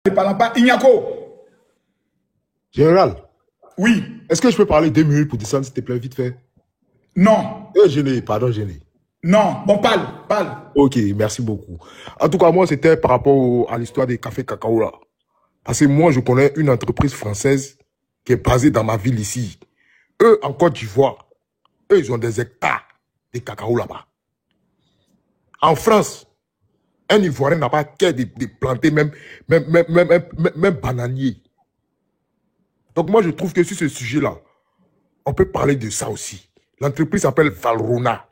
ne parlant pas. Ignako. Général. Oui. Est-ce que je peux parler 2 minutes pour descendre, s'il te plaît, vite fait? Non. Gêné, pardon, gêné. Non. Bon, parle. Ok, merci beaucoup. En tout cas, moi, c'était par rapport à l'histoire des cafés cacao là. Parce que moi, je connais une entreprise française qui est basée dans ma ville ici. Eux, en Côte d'Ivoire, eux, ils ont des hectares de cacao là-bas. En France, un Ivoirien n'a pas qu'à de planter même bananier. Donc moi, je trouve que sur ce sujet-là, on peut parler de ça aussi. L'entreprise s'appelle Valrhona.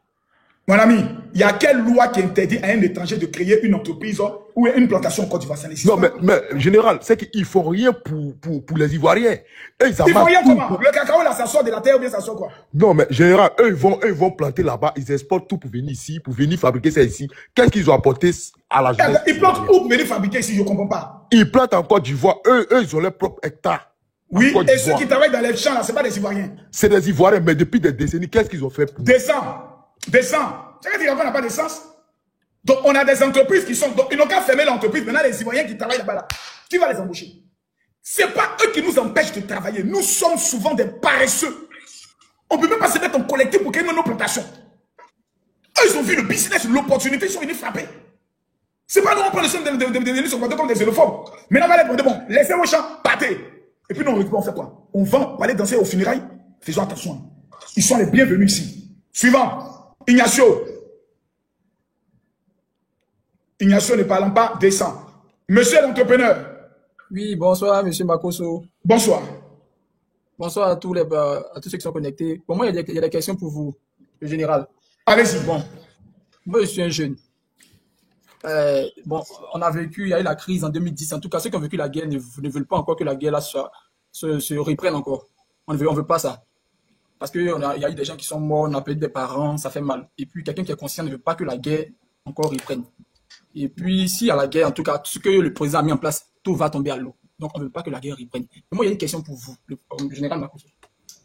Mon ami, il y a quelle loi qui interdit à un étranger de créer une entreprise ou une plantation en Côte d'Ivoire? Non, mais général, c'est qu'ils ne font rien pour les Ivoiriens. Ils font rien comment? Le cacao, là, ça sort de la terre ou bien ça sort quoi? Non, mais général, eux, ils vont planter là-bas, ils exportent tout pour venir ici, pour venir fabriquer ça ici. Qu'est-ce qu'ils ont apporté à la jeunesse? Ils plantent où pour venir fabriquer ici? Je ne comprends pas. Ils plantent en Côte d'Ivoire. Eux, ils ont leurs propres hectares. Oui, et ceux qui travaillent dans les champs, là, ce n'est pas des Ivoiriens. C'est des Ivoiriens, mais depuis des décennies, qu'est-ce qu'ils ont fait pour... Descends. C'est que l'Ivoire n'a pas de sens. Donc, on a des entreprises qui sont... Donc, ils n'ont qu'à fermer l'entreprise. Maintenant, les Ivoiriens qui travaillent là-bas, là, qui va les embaucher? Ce n'est pas eux qui nous empêchent de travailler. Nous sommes souvent des paresseux. On ne peut même pas se mettre en collectif pour créer nos plantations. Eux, ils ont vu le business, l'opportunité, ils sont venus frapper. C'est pas nous, on prend le soin de venir se comporter comme des xénophobes. Maintenant, on va les bon, laissez vos champs, partez. Et puis, nous, on fait quoi? On vend, on va aller danser aux funérailles. Faisons attention. Ils sont les bienvenus ici. Suivant. Ignacio. Ignacio ne parlant pas, descend. Monsieur l'entrepreneur. Oui, bonsoir, monsieur Makosso. Bonsoir. Bonsoir à tous ceux qui sont connectés. Pour moi, il y a des questions pour vous, le général. Allez-y. Bon, moi, je suis un jeune. Bon, on a vécu, il y a eu la crise en 2010. En tout cas, ceux qui ont vécu la guerre ne veulent pas encore que la guerre là, se reprenne encore. On ne veut pas ça. Parce qu'il y a eu des gens qui sont morts, on a perdu des parents, ça fait mal. Et puis, quelqu'un qui est conscient ne veut pas que la guerre encore reprenne. Et puis, s'il y a la guerre, en tout cas, tout ce que le président a mis en place, tout va tomber à l'eau. Donc, on ne veut pas que la guerre reprenne. Mais moi, il y a une question pour vous, le général Makosso.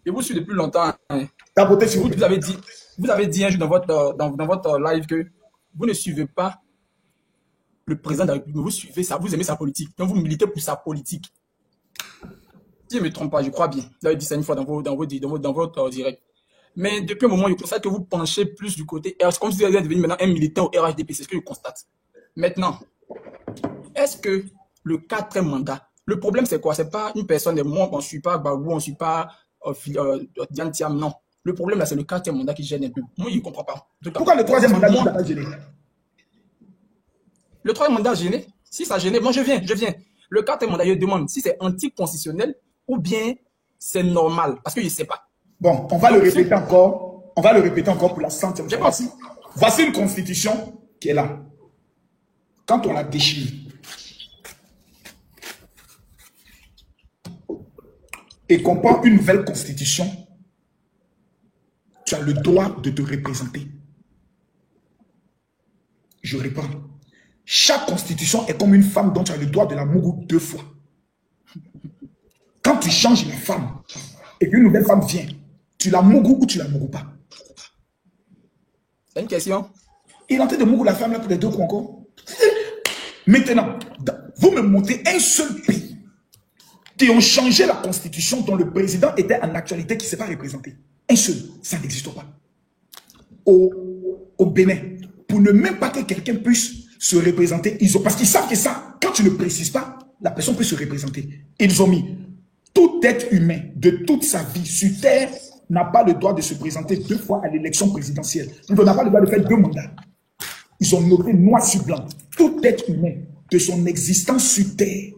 Et vous suivez depuis longtemps. Hein, vous avez dit un jour dans votre live que vous ne suivez pas le président de la République, vous suivez ça, vous aimez sa politique. Donc, vous militez pour sa politique. Si je ne me trompe pas, je crois bien. Vous l'avez dit ça une fois dans votre direct. Mais depuis un moment, je constate que vous penchez plus du côté RH. Comme si vous êtes devenu maintenant un militant au RHDP, c'est ce que je constate. Maintenant, est-ce que le 4e mandat, le problème c'est quoi? C'est pas une personne, moi on ne suit pas Gbagbo, on ne suit pas Diane Thiam, non. Le problème là, c'est le 4e mandat qui gêne un peu. Moi, je ne comprends pas. Pourquoi le 3e mandat ne pas gêné? Le 3e mandat gêné? Si ça gêné, moi je viens. Le 4e mandat, je demande si c'est anticonstitutionnel ou bien c'est normal, parce que je ne sais pas. Bon, on va le répéter encore. On va le répéter encore pour la 100e fois. Voici une constitution qui est là. Quand on la déchire et qu'on prend une nouvelle constitution, tu as le droit de te représenter. Je réponds. Chaque constitution est comme une femme dont tu as le droit de la mourir 2 fois. Quand tu changes la femme et qu'une nouvelle femme vient, tu la mougou ou tu la mougou pas? C'est une question. Il est en train de mougou la femme là pour les 2 coups encore. Maintenant, vous me montrez un seul pays qui ont changé la constitution dont le président était en actualité qui ne s'est pas représenté. Un seul, ça n'existe pas. Au Bénin, pour ne même pas que quelqu'un puisse se représenter, parce qu'ils savent que ça, quand tu ne précises pas, la personne peut se représenter. Ils ont mis tout être humain de toute sa vie sur terre n'a pas le droit de se présenter 2 fois à l'élection présidentielle. Donc, on n'a pas le droit de faire 2 mandats. Ils ont noté noir sur blanc. Tout être humain de son existence sur terre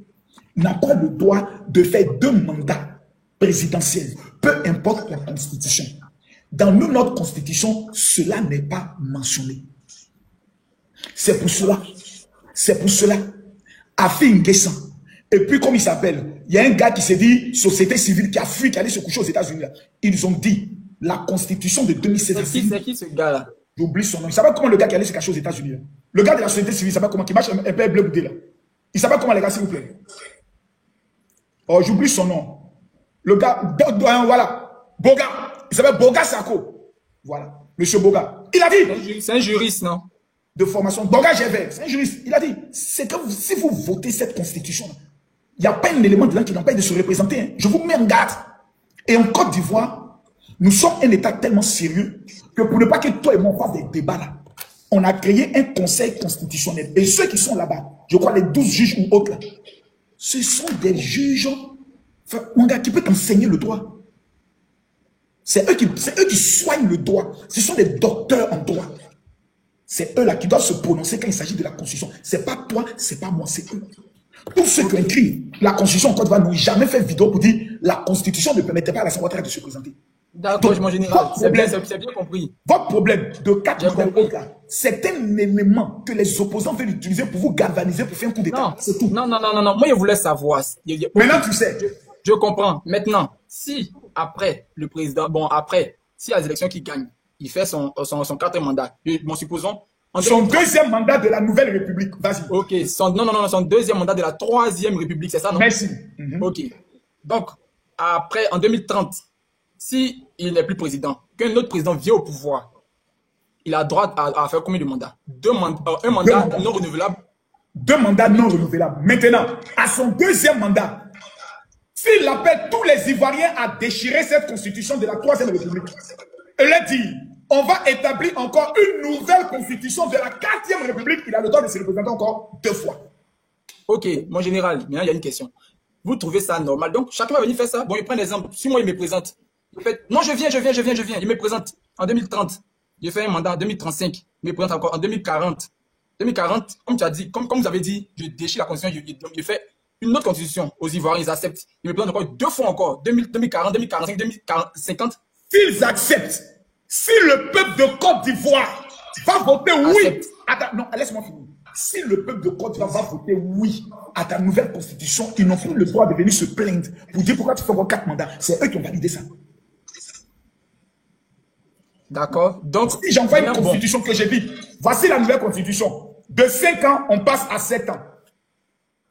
n'a pas le droit de faire 2 mandats présidentiels, peu importe la constitution. Dans notre constitution, cela n'est pas mentionné. C'est pour cela, Afi N'Guessan. Et puis, comme il s'appelle, il y a un gars qui s'est dit société civile qui a fui, qui allait se coucher aux États-Unis. Ils ont dit la constitution de 2016. C'est qui ce gars-là? J'oublie son nom. Il ne savait pas comment le gars qui allait se cacher aux États-Unis. Le gars de la société civile, il ne savait pas comment, qui marche un peu bleu boudé là. Il ne savait pas comment les gars, s'il vous plaît. Oh, j'oublie son nom. Le gars, voilà. Boga. Il s'appelle Boga Sako. Voilà. Monsieur Boga. Il a dit. C'est un juriste, non? De formation. Boga Gévert. C'est un juriste. Il a dit. C'est que si vous votez cette constitution, Il n'y a pas un élément de là qui n'empêche de se représenter. Hein. Je vous mets en garde. Et en Côte d'Ivoire, nous sommes un État tellement sérieux que pour ne pas que toi et moi on fasse des débats là, on a créé un conseil constitutionnel. Et ceux qui sont là-bas, je crois les 12 juges ou autres là, ce sont des juges, enfin, mon gars, qui peut t'enseigner le droit. C'est eux qui soignent le droit. Ce sont des docteurs en droit. C'est eux là qui doivent se prononcer quand il s'agit de la Constitution. C'est pas toi, c'est pas moi, c'est eux. Tous ceux qui ont écrit la Constitution en Côte d'Ivoire n'ont jamais fait vidéo pour dire la Constitution ne permettait pas à Alassane Ouattara de se présenter. D'accord, mon général, c'est bien compris. Votre problème de 4 ans, c'est un élément que les opposants veulent utiliser pour vous galvaniser, pour faire un coup d'État. C'est tout. Non. Moi, je voulais savoir. Maintenant, tu sais. Je comprends. Maintenant, si après le président, si à les élections qui gagne, il fait son 4e mandat, supposons. Son 2e mandat de la Nouvelle République. Vas-y. Ok. Son 2e mandat de la 3e République, c'est ça, non? Merci. Ok. Donc, après, en 2030, si il n'est plus président, qu'un autre président vient au pouvoir, il a droit à faire combien de mandats? Un mandat non renouvelable. 2 mandats non renouvelables. Maintenant, à son 2e mandat, s'il appelle tous les Ivoiriens à déchirer cette constitution de la 3e République, et leur dit, on va établir encore une nouvelle constitution de la 4e République, il a le droit de se représenter encore 2 fois. Ok, mon général, maintenant il y a une question. Vous trouvez ça normal? Donc, chacun va venir faire ça. Bon, il prend l'exemple. Si moi, il me présente, il fait, non, je viens. Il me présente en 2030. Je fais un mandat en 2035. Il me présente encore en 2040. 2040, comme tu as dit, comme vous avez dit, je déchire la constitution, je fais une autre constitution aux Ivoiriens, ils acceptent. Ils me présentent encore 2 fois encore, 2040, 2045, 2050. S'ils acceptent, si le peuple de Côte d'Ivoire va voter oui, attends, non, laisse-moi finir. Si le peuple de Côte d'Ivoire va voter oui à ta nouvelle constitution, ils n'ont plus le droit de venir se plaindre pour dire pourquoi tu fais encore 4 mandats. C'est eux qui ont validé ça. D'accord. Donc, si j'envoie une constitution que j'ai dit, voici la nouvelle constitution. De 5 ans, on passe à 7 ans.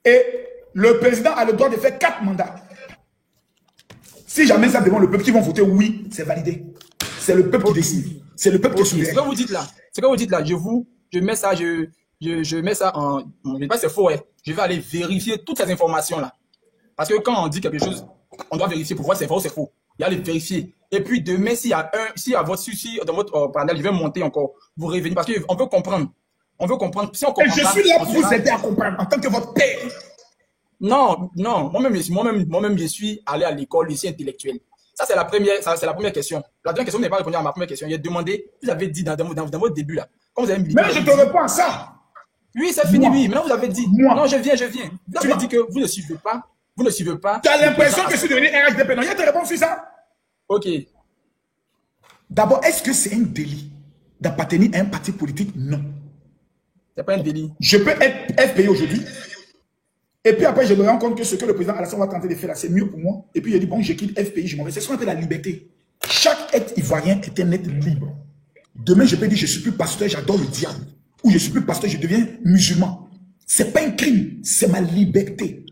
Et le président a le droit de faire 4 mandats. Si jamais ça devant le peuple qui vont voter oui, c'est validé. C'est le peuple qui décide. C'est le peuple qui décide. Ce que vous dites là, je mets ça, je mets ça en. Je ne sais pas si c'est faux, je vais aller vérifier toutes ces informations-là. Parce que quand on dit quelque chose, on doit vérifier pour voir si c'est vrai ou c'est faux. Il y a les vérifier. Et puis demain, s'il y a votre souci dans votre panel, il va monter encore. Vous revenez parce qu'on veut comprendre. On veut comprendre. Si on comprend et je suis là pour vous aider à comprendre en tant que votre père. Non. Moi-même, je suis allé à l'école ici intellectuelle. Ça, c'est la première question. La deuxième question, vous n'avez pas répondu à ma première question. Il a demandé, vous avez dit dans votre début là. Quand vous avez mais je te réponds à ça. Oui, c'est fini, oui. Maintenant, vous avez dit, non, je viens. Vous avez dit que vous ne suivez pas. Tu as l'impression que je suis devenu RHDP. Non, il y a te répondre sur ça. Ok. D'abord, est-ce que c'est un délit d'appartenir à un parti politique? Non. C'est pas un délit. Je peux être FPI aujourd'hui. Et puis après, je me rends compte que ce que le président Alassane va tenter de faire là, c'est mieux pour moi. Et puis il a dit, bon, je quitte FPI, je m'en vais. C'est ce qu'on appelle la liberté. Chaque être ivoirien est un être libre. Demain, je peux dire, je ne suis plus pasteur, j'adore le diable. Ou je ne suis plus pasteur, je deviens musulman. Ce n'est pas un crime, c'est ma liberté.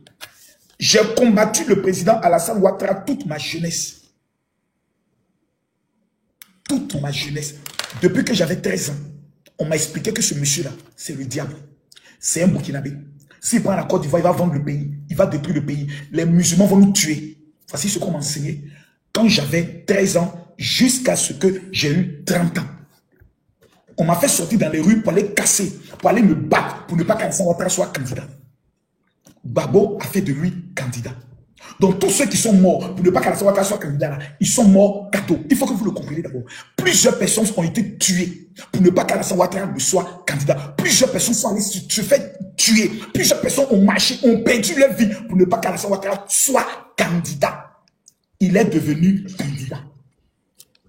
J'ai combattu le président Alassane Ouattara toute ma jeunesse. Toute ma jeunesse. Depuis que j'avais 13 ans, on m'a expliqué que ce monsieur-là, c'est le diable. C'est un Burkinabé. S'il prend la Côte d'Ivoire, il va vendre le pays. Il va détruire le pays. Les musulmans vont nous tuer. Voici ce qu'on m'a enseigné quand j'avais 13 ans jusqu'à ce que j'ai eu 30 ans. On m'a fait sortir dans les rues pour aller casser, pour aller me battre, pour ne pas qu'Alassane Ouattara soit candidat. Babo a fait de lui candidat. Donc tous ceux qui sont morts pour ne pas qu'Alassane Ouattara soit candidat, là, ils sont morts cadeau. Il faut que vous le compreniez d'abord. Plusieurs personnes ont été tuées pour ne pas qu'Alassane Ouattara ne soit candidat. Plusieurs personnes sont allées se faire tuer. Plusieurs personnes ont marché, ont perdu leur vie pour ne pas qu'Alassane Ouattara soit candidat. Il est devenu candidat.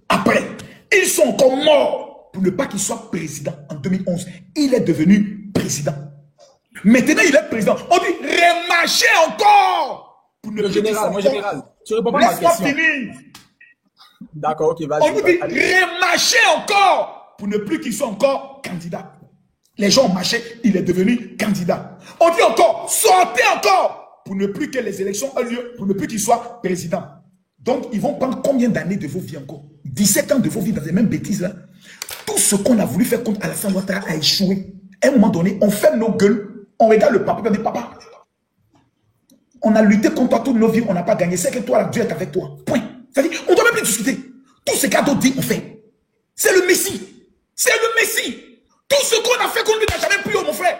Après, ils sont encore morts pour ne pas qu'il soit président en 2011. Il est devenu président. Maintenant, il est président. On dit remarcher encore pour ne pas général, mon général, tu réponds pas à ma question. Finir. D'accord, ok, vas-y. On nous dit remarcher encore pour ne plus qu'il soit encore candidat. Les gens ont marché, il est devenu candidat. On dit encore sortez encore pour ne plus que les élections aient lieu, pour ne plus qu'il soit président. Donc, ils vont prendre combien d'années de vos vies encore? 17 ans de vos vies dans les mêmes bêtises là. Tout ce qu'on a voulu faire contre Alassane Ouattara a échoué. À un moment donné, on ferme nos gueules, on regarde le papa, on dit papa, On a lutté contre toi toute nos vies, on n'a pas gagné. C'est que toi, Dieu est avec toi. Point. C'est-à-dire, on ne doit même plus discuter. Tout ce qu'Ado dit, on fait. C'est le Messie. C'est le Messie. Tout ce qu'on a fait qu'on lui n'a jamais pris, mon frère.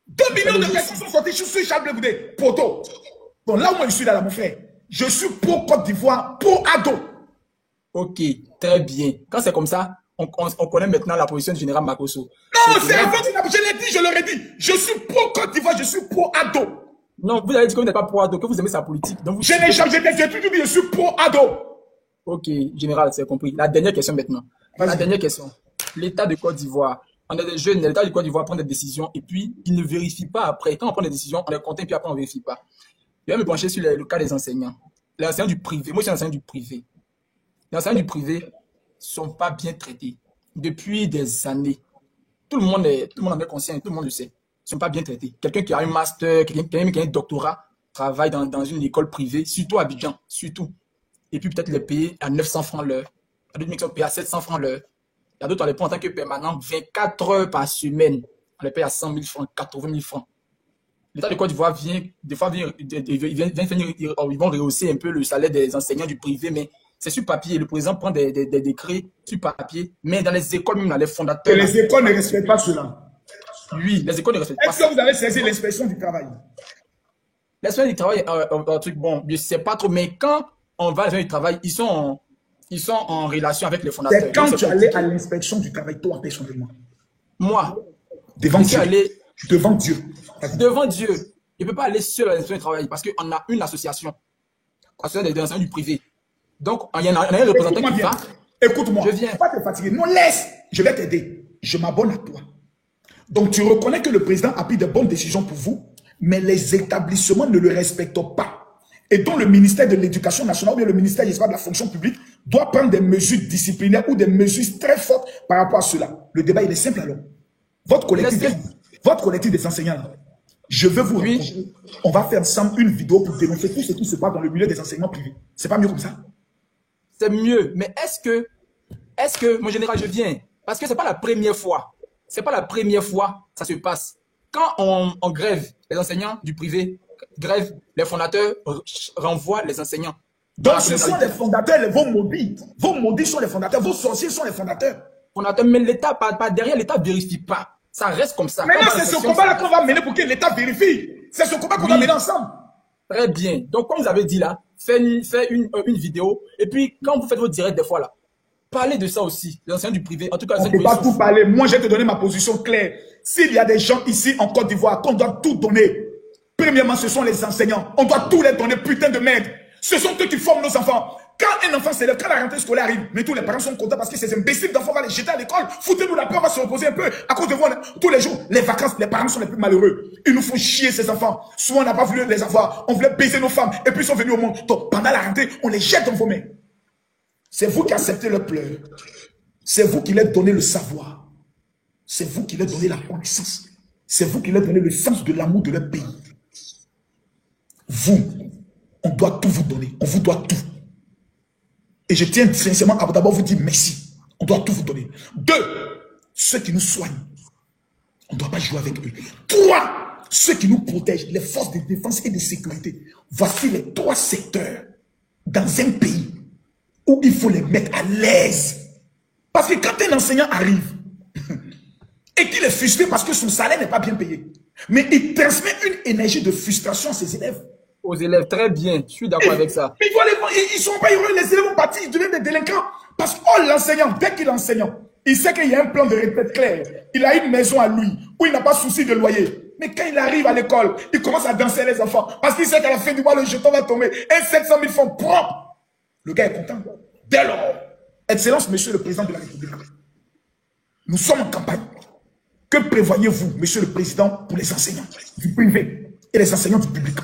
2 millions de personnes sont sorties. Je suis Charles Blé Goudé. Poto. Bon, là où moi je suis là, mon frère, je suis pour Côte d'Ivoire, pour Ado. Ok, très bien. Quand c'est comme ça, on connaît maintenant la position du général Makosso. Non, c'est avant, je l'ai dit, je leur ai dit. Je suis pour Côte d'Ivoire, je suis pour Ado. Non, vous avez dit que vous n'êtes pas pour Ado, que vous aimez sa politique. Donc je n'ai jamais dit, j'ai toujours dit, je suis pour Ado. Ok, général, c'est compris. La dernière question maintenant. La dernière question. L'État de Côte d'Ivoire. On a des jeunes, l'État de Côte d'Ivoire prend des décisions et puis il ne vérifie pas après. Quand on prend des décisions, on les contient puis après on ne vérifie pas. Je vais me pencher sur le cas des enseignants. Les enseignants du privé. Moi, je suis un enseignant du privé. Les enseignants du privé ne sont pas bien traités depuis des années. Tout le monde en est conscient, tout le monde le sait. Ils ne sont pas bien traités. Quelqu'un qui a un master, quelqu'un qui a un doctorat, travaille dans une école privée, surtout à Abidjan, surtout. Et puis peut-être les payer à 900 francs l'heure. Il y a d'autres qui sont payés à 700 francs l'heure. Il y a d'autres, on les prend en tant que permanent 24 heures par semaine. On les paye à 100 000 francs, 80 000 francs. L'État de Côte d'Ivoire vient, des fois, ils vont rehausser un peu le salaire des enseignants du privé, mais c'est sur papier. Le président prend des décrets sur papier, mais dans les écoles, même dans les fondateurs. Et les écoles ne respectent pas cela. Oui, les écoles ne respectent pas. Est-ce que vous avez saisi l'inspection du travail? L'inspection du travail, un truc bon, je ne sais pas trop, mais quand on va à l'inspection du travail, ils sont en relation avec les fondateurs. C'est quand tu allais à l'inspection du travail, toi, personnellement? Moi, devant Dieu. Devant Dieu. Devant Dieu. Je ne peux pas aller seul à l'inspection du travail parce qu'on a une association. Association des enseignants du privé. Donc, il y en a un représentant qui va. Écoute-moi. Je viens. Pas te fatiguer. Non, laisse. Je vais t'aider. Je m'abonne à toi. Donc, tu reconnais que le président a pris de bonnes décisions pour vous, mais les établissements ne le respectent pas. Et dont le ministère de l'Éducation nationale ou bien le ministère de la fonction publique doit prendre des mesures disciplinaires ou des mesures très fortes par rapport à cela. Le débat, il est simple alors. Votre collectif des enseignants, là, je veux vous rencontrer. On va faire ensemble une vidéo pour dénoncer tout ce qui se passe dans le milieu des enseignements privés. C'est pas mieux comme ça? C'est mieux. Mais est-ce que, mon général, je viens? Parce que c'est pas la première fois. C'est pas la première fois que ça se passe. Quand on grève, les enseignants du privé grève, les fondateurs renvoient les enseignants. Donc ce sont les fondateurs, vos maudits. Vos maudits sont les fondateurs, vos sorciers sont les fondateurs. Mais l'État, pas derrière, l'État ne vérifie pas. Ça reste comme ça. Maintenant, c'est ce combat-là qu'on va mener pour que l'État vérifie. C'est ce combat qu'on va mener ensemble. Très bien. Donc, comme vous avez dit là, faites une vidéo. Et puis, quand vous faites vos directs des fois là, parlez de ça aussi. Les enseignants du privé, en tout cas, on ne peut pas tout parler. Moi, je vais te donner ma position claire. S'il y a des gens ici en Côte d'Ivoire qu'on doit tout donner, premièrement, ce sont les enseignants. On doit tout les donner, putain de merde. Ce sont eux qui forment nos enfants. Quand un enfant s'élève, quand la rentrée scolaire arrive, mais tous les parents sont contents parce que ces imbéciles d'enfants vont les jeter à l'école. Foutez-nous la peur, on va se reposer un peu. À cause de vous, tous les jours, les vacances, les parents sont les plus malheureux. Ils nous font chier ces enfants. Soit on n'a pas voulu les avoir, on voulait baiser nos femmes, et puis ils sont venus au monde. Donc, pendant la rentrée, on les jette dans vos mains. C'est vous qui acceptez leurs pleurs. C'est vous qui leur donnez le savoir. C'est vous qui leur donnez la connaissance. C'est vous qui leur donnez le sens de l'amour de leur pays. Vous, on doit tout vous donner. On vous doit tout. Et je tiens sincèrement à d'abord vous dire merci. On doit tout vous donner. 2, ceux qui nous soignent. On ne doit pas jouer avec eux. 3, ceux qui nous protègent, les forces de défense et de sécurité. Voici les 3 secteurs dans un pays où il faut les mettre à l'aise. Parce que quand un enseignant arrive et qu'il est frustré parce que son salaire n'est pas bien payé, mais il transmet une énergie de frustration à ses élèves. Aux élèves, très bien, je suis d'accord avec ça. Mais ils ne sont pas heureux, les élèves vont partir, ils deviennent des délinquants. Parce que l'enseignant, dès qu'il est enseignant, il sait qu'il y a un plan de retraite clair. Il a une maison à lui, où il n'a pas souci de loyer. Mais quand il arrive à l'école, il commence à danser les enfants. Parce qu'il sait qu'à la fin du mois, le jeton va tomber. Et 700 000 francs propres. Le gars est content. Dès lors, Excellence, Monsieur le Président de la République, nous sommes en campagne. Que prévoyez-vous, Monsieur le Président, pour les enseignants du privé et les enseignants du public?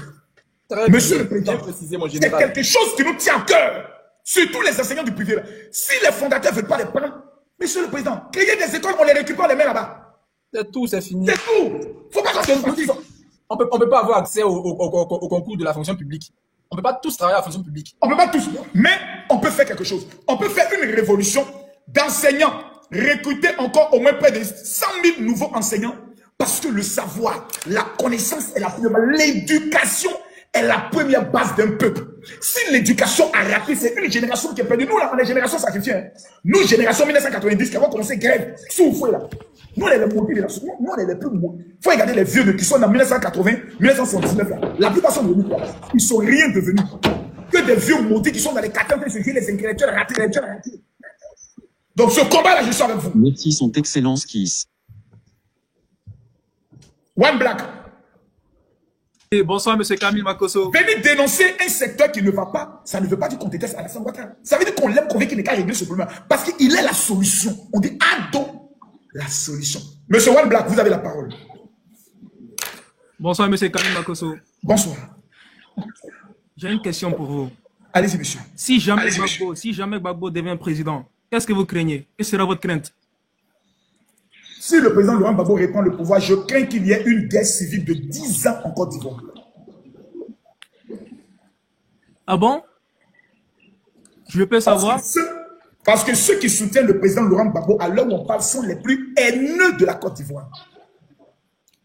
Monsieur le Président, c'est quelque chose qui nous tient à cœur. Surtout les enseignants du privé. Si les fondateurs ne veulent pas les prendre, Monsieur le Président, créez des écoles, on les récupère, on les met là-bas. C'est tout, c'est fini. C'est tout. Faut pas on peut pas avoir accès au concours de la fonction publique. On ne peut pas tous travailler à la fonction publique. On ne peut pas tous. Mais on peut faire quelque chose. On peut faire une révolution d'enseignants. Recruter encore au moins près de 100 000 nouveaux enseignants. Parce que le savoir, la connaissance et l'éducation est la première base d'un peuple. Si l'éducation a raté, c'est une génération qui est perdue. Nous, là, on est génération sacrifiée. Hein. Nous, génération 1990, qui avons commencé grève, sous fouet, là. Nous, on est les maudits de la société. Nous, on est les plus maudits. Il faut regarder les vieux qui sont en 1980, 1979, là. La plupart sont devenus quoi? Ils sont rien devenus. Que des vieux maudits qui sont dans les 80, les intellectuels ratés, Donc, ce combat-là, je suis avec vous. Merci, son excellence Kiss. One Black. Et bonsoir, monsieur Camille Makosso. Venir dénoncer un secteur qui ne va pas, ça ne veut pas dire qu'on déteste Alassane Ouattara. Ça veut dire qu'on l'aime, qu'on veut qu'il n'ait qu'à régler ce problème. Parce qu'il est la solution. On dit Ado, la solution. Monsieur One Black, vous avez la parole. Bonsoir, monsieur Camille Makosso. Bonsoir. J'ai une question pour vous. Allez-y, monsieur. Si jamais Gbagbo devient président, qu'est-ce que vous craignez? Quelle sera votre crainte? Si le président Laurent Gbagbo reprend le pouvoir, je crains qu'il y ait une guerre civile de 10 ans en Côte d'Ivoire. Ah bon? Je peux savoir? Parce que ceux qui soutiennent le président Laurent Gbagbo, à l'heure où on parle, sont les plus haineux de la Côte d'Ivoire.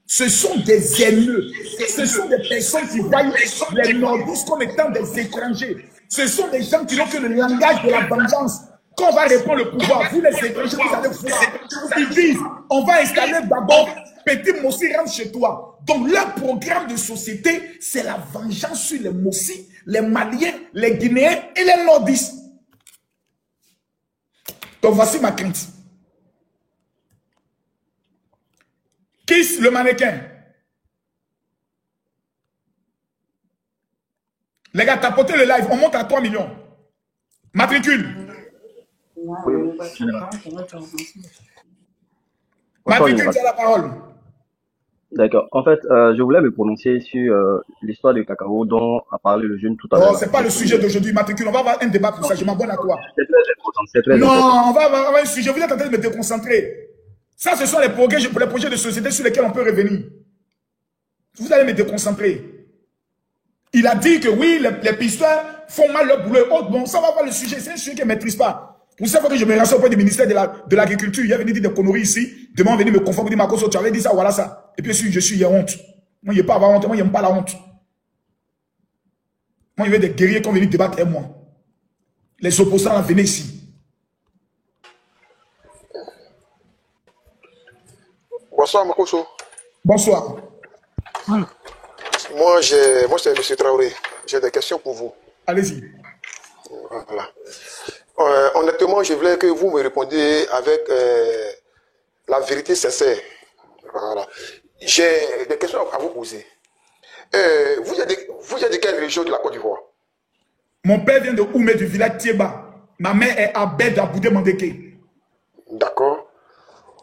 Ce sont des haineux. Ce sont des personnes qui voient les nordistes comme étant des étrangers. Ce sont des gens qui n'ont que le langage de la vengeance. Quand on va reprendre le pouvoir, vous les étrangers, vous allez voir. Ils disent, on va installer d'abord Petit Mossi, rentre chez toi. Donc leur programme de société, c'est la vengeance sur les Mossi, les Maliens, les Guinéens et les nordistes. Donc voici ma crainte. Kiss le mannequin. Les gars, tapotez le live. On monte à 3 millions. Matricule. Matricule, tu as la parole. D'accord. En fait, je voulais me prononcer sur l'histoire du cacao dont a parlé le jeune tout à l'heure. Oh, c'est pas le sujet d'aujourd'hui, Matricule. On va avoir un débat pour ça. Je m'abonne à toi. C'est très important. C'est très non, important. On va avoir un sujet. Vous êtes en train de me déconcentrer. Ça, ce sont les projets de société sur lesquels on peut revenir. Vous allez me déconcentrer. Il a dit que oui, les pisteurs font mal leur boulot. Oh, bon, ça va voir le sujet. C'est un sujet qu'il ne maîtrise pas. Vous savez que je me rassure auprès du ministère de l'Agriculture. Il est venu dire des conneries ici. Demain, on venir me confondre. Dire, Makosso, tu avais dit ça, voilà ça. Et puis, je suis, il y a honte. Moi, il n'y a pas à avoir honte. Moi, il n'y a pas la honte. Moi, il y avait des guerriers qui ont venu débattre avec moi. Les opposants, là, venaient ici. Bonsoir, Makosso. Bonsoir. Moi, c'est M. Traoré. J'ai des questions pour vous. Allez-y. Voilà. Honnêtement, je voulais que vous me répondiez avec la vérité sincère. Voilà. J'ai des questions à vous poser. Vous êtes de quelle région de la Côte d'Ivoire? Mon père vient de Oumé, du village Tieba. Ma mère est Abed Aboudé Mandeke. D'accord.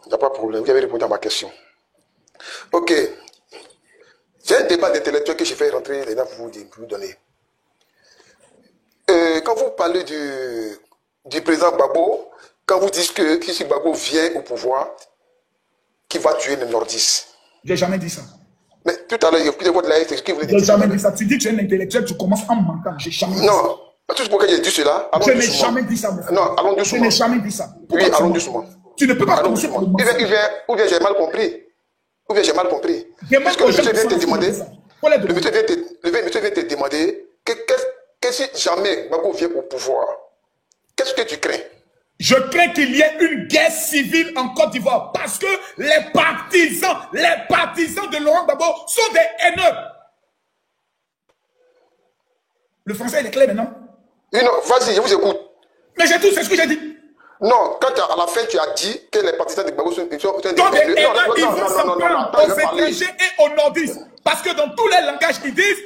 Il n'y a pas de problème. Vous avez répondu à ma question. Ok. J'ai un débat d'intellectuel que je vais rentrer dedans pour vous donner. Quand vous parlez du président Gbagbo, quand vous dites que si Gbagbo vient au pouvoir, qu'il va tuer les nordistes. J'ai jamais dit ça. Mais tout à l'heure, il y a plus de votre live, c'est ce que vous voulez dire. J'ai jamais dit ça. Tu dis que tu es un intellectuel, tu commences en mentant. J'ai jamais dit ça. Non. Tout ce pourquoi j'ai dit cela. Je n'ai jamais dit ça. Non, allons doucement. Je n'ai jamais dit ça. Oui, allons doucement. Tu ne peux pas commencer par le mensonge. Ou bien j'ai mal compris. Ou bien j'ai mal compris. Parce que le monsieur vient te demander. Le monsieur vient te demander que si jamais Gbagbo vient au pouvoir, qu'est-ce que tu crains? Je crains qu'il y ait une guerre civile en Côte d'Ivoire parce que les partisans de Laurent Gbagbo sont des haineux. Le français, il est clair maintenant? Non, vas-y, je vous écoute. Mais j'ai tout, c'est ce que j'ai dit. Non, quand à la fin tu as dit que les partisans de Gbagbo sont des haineux. Donc les haineux, ils vont s'en prendre aux étrangers et aux nordistes. Parce que dans tous les langages, ils disent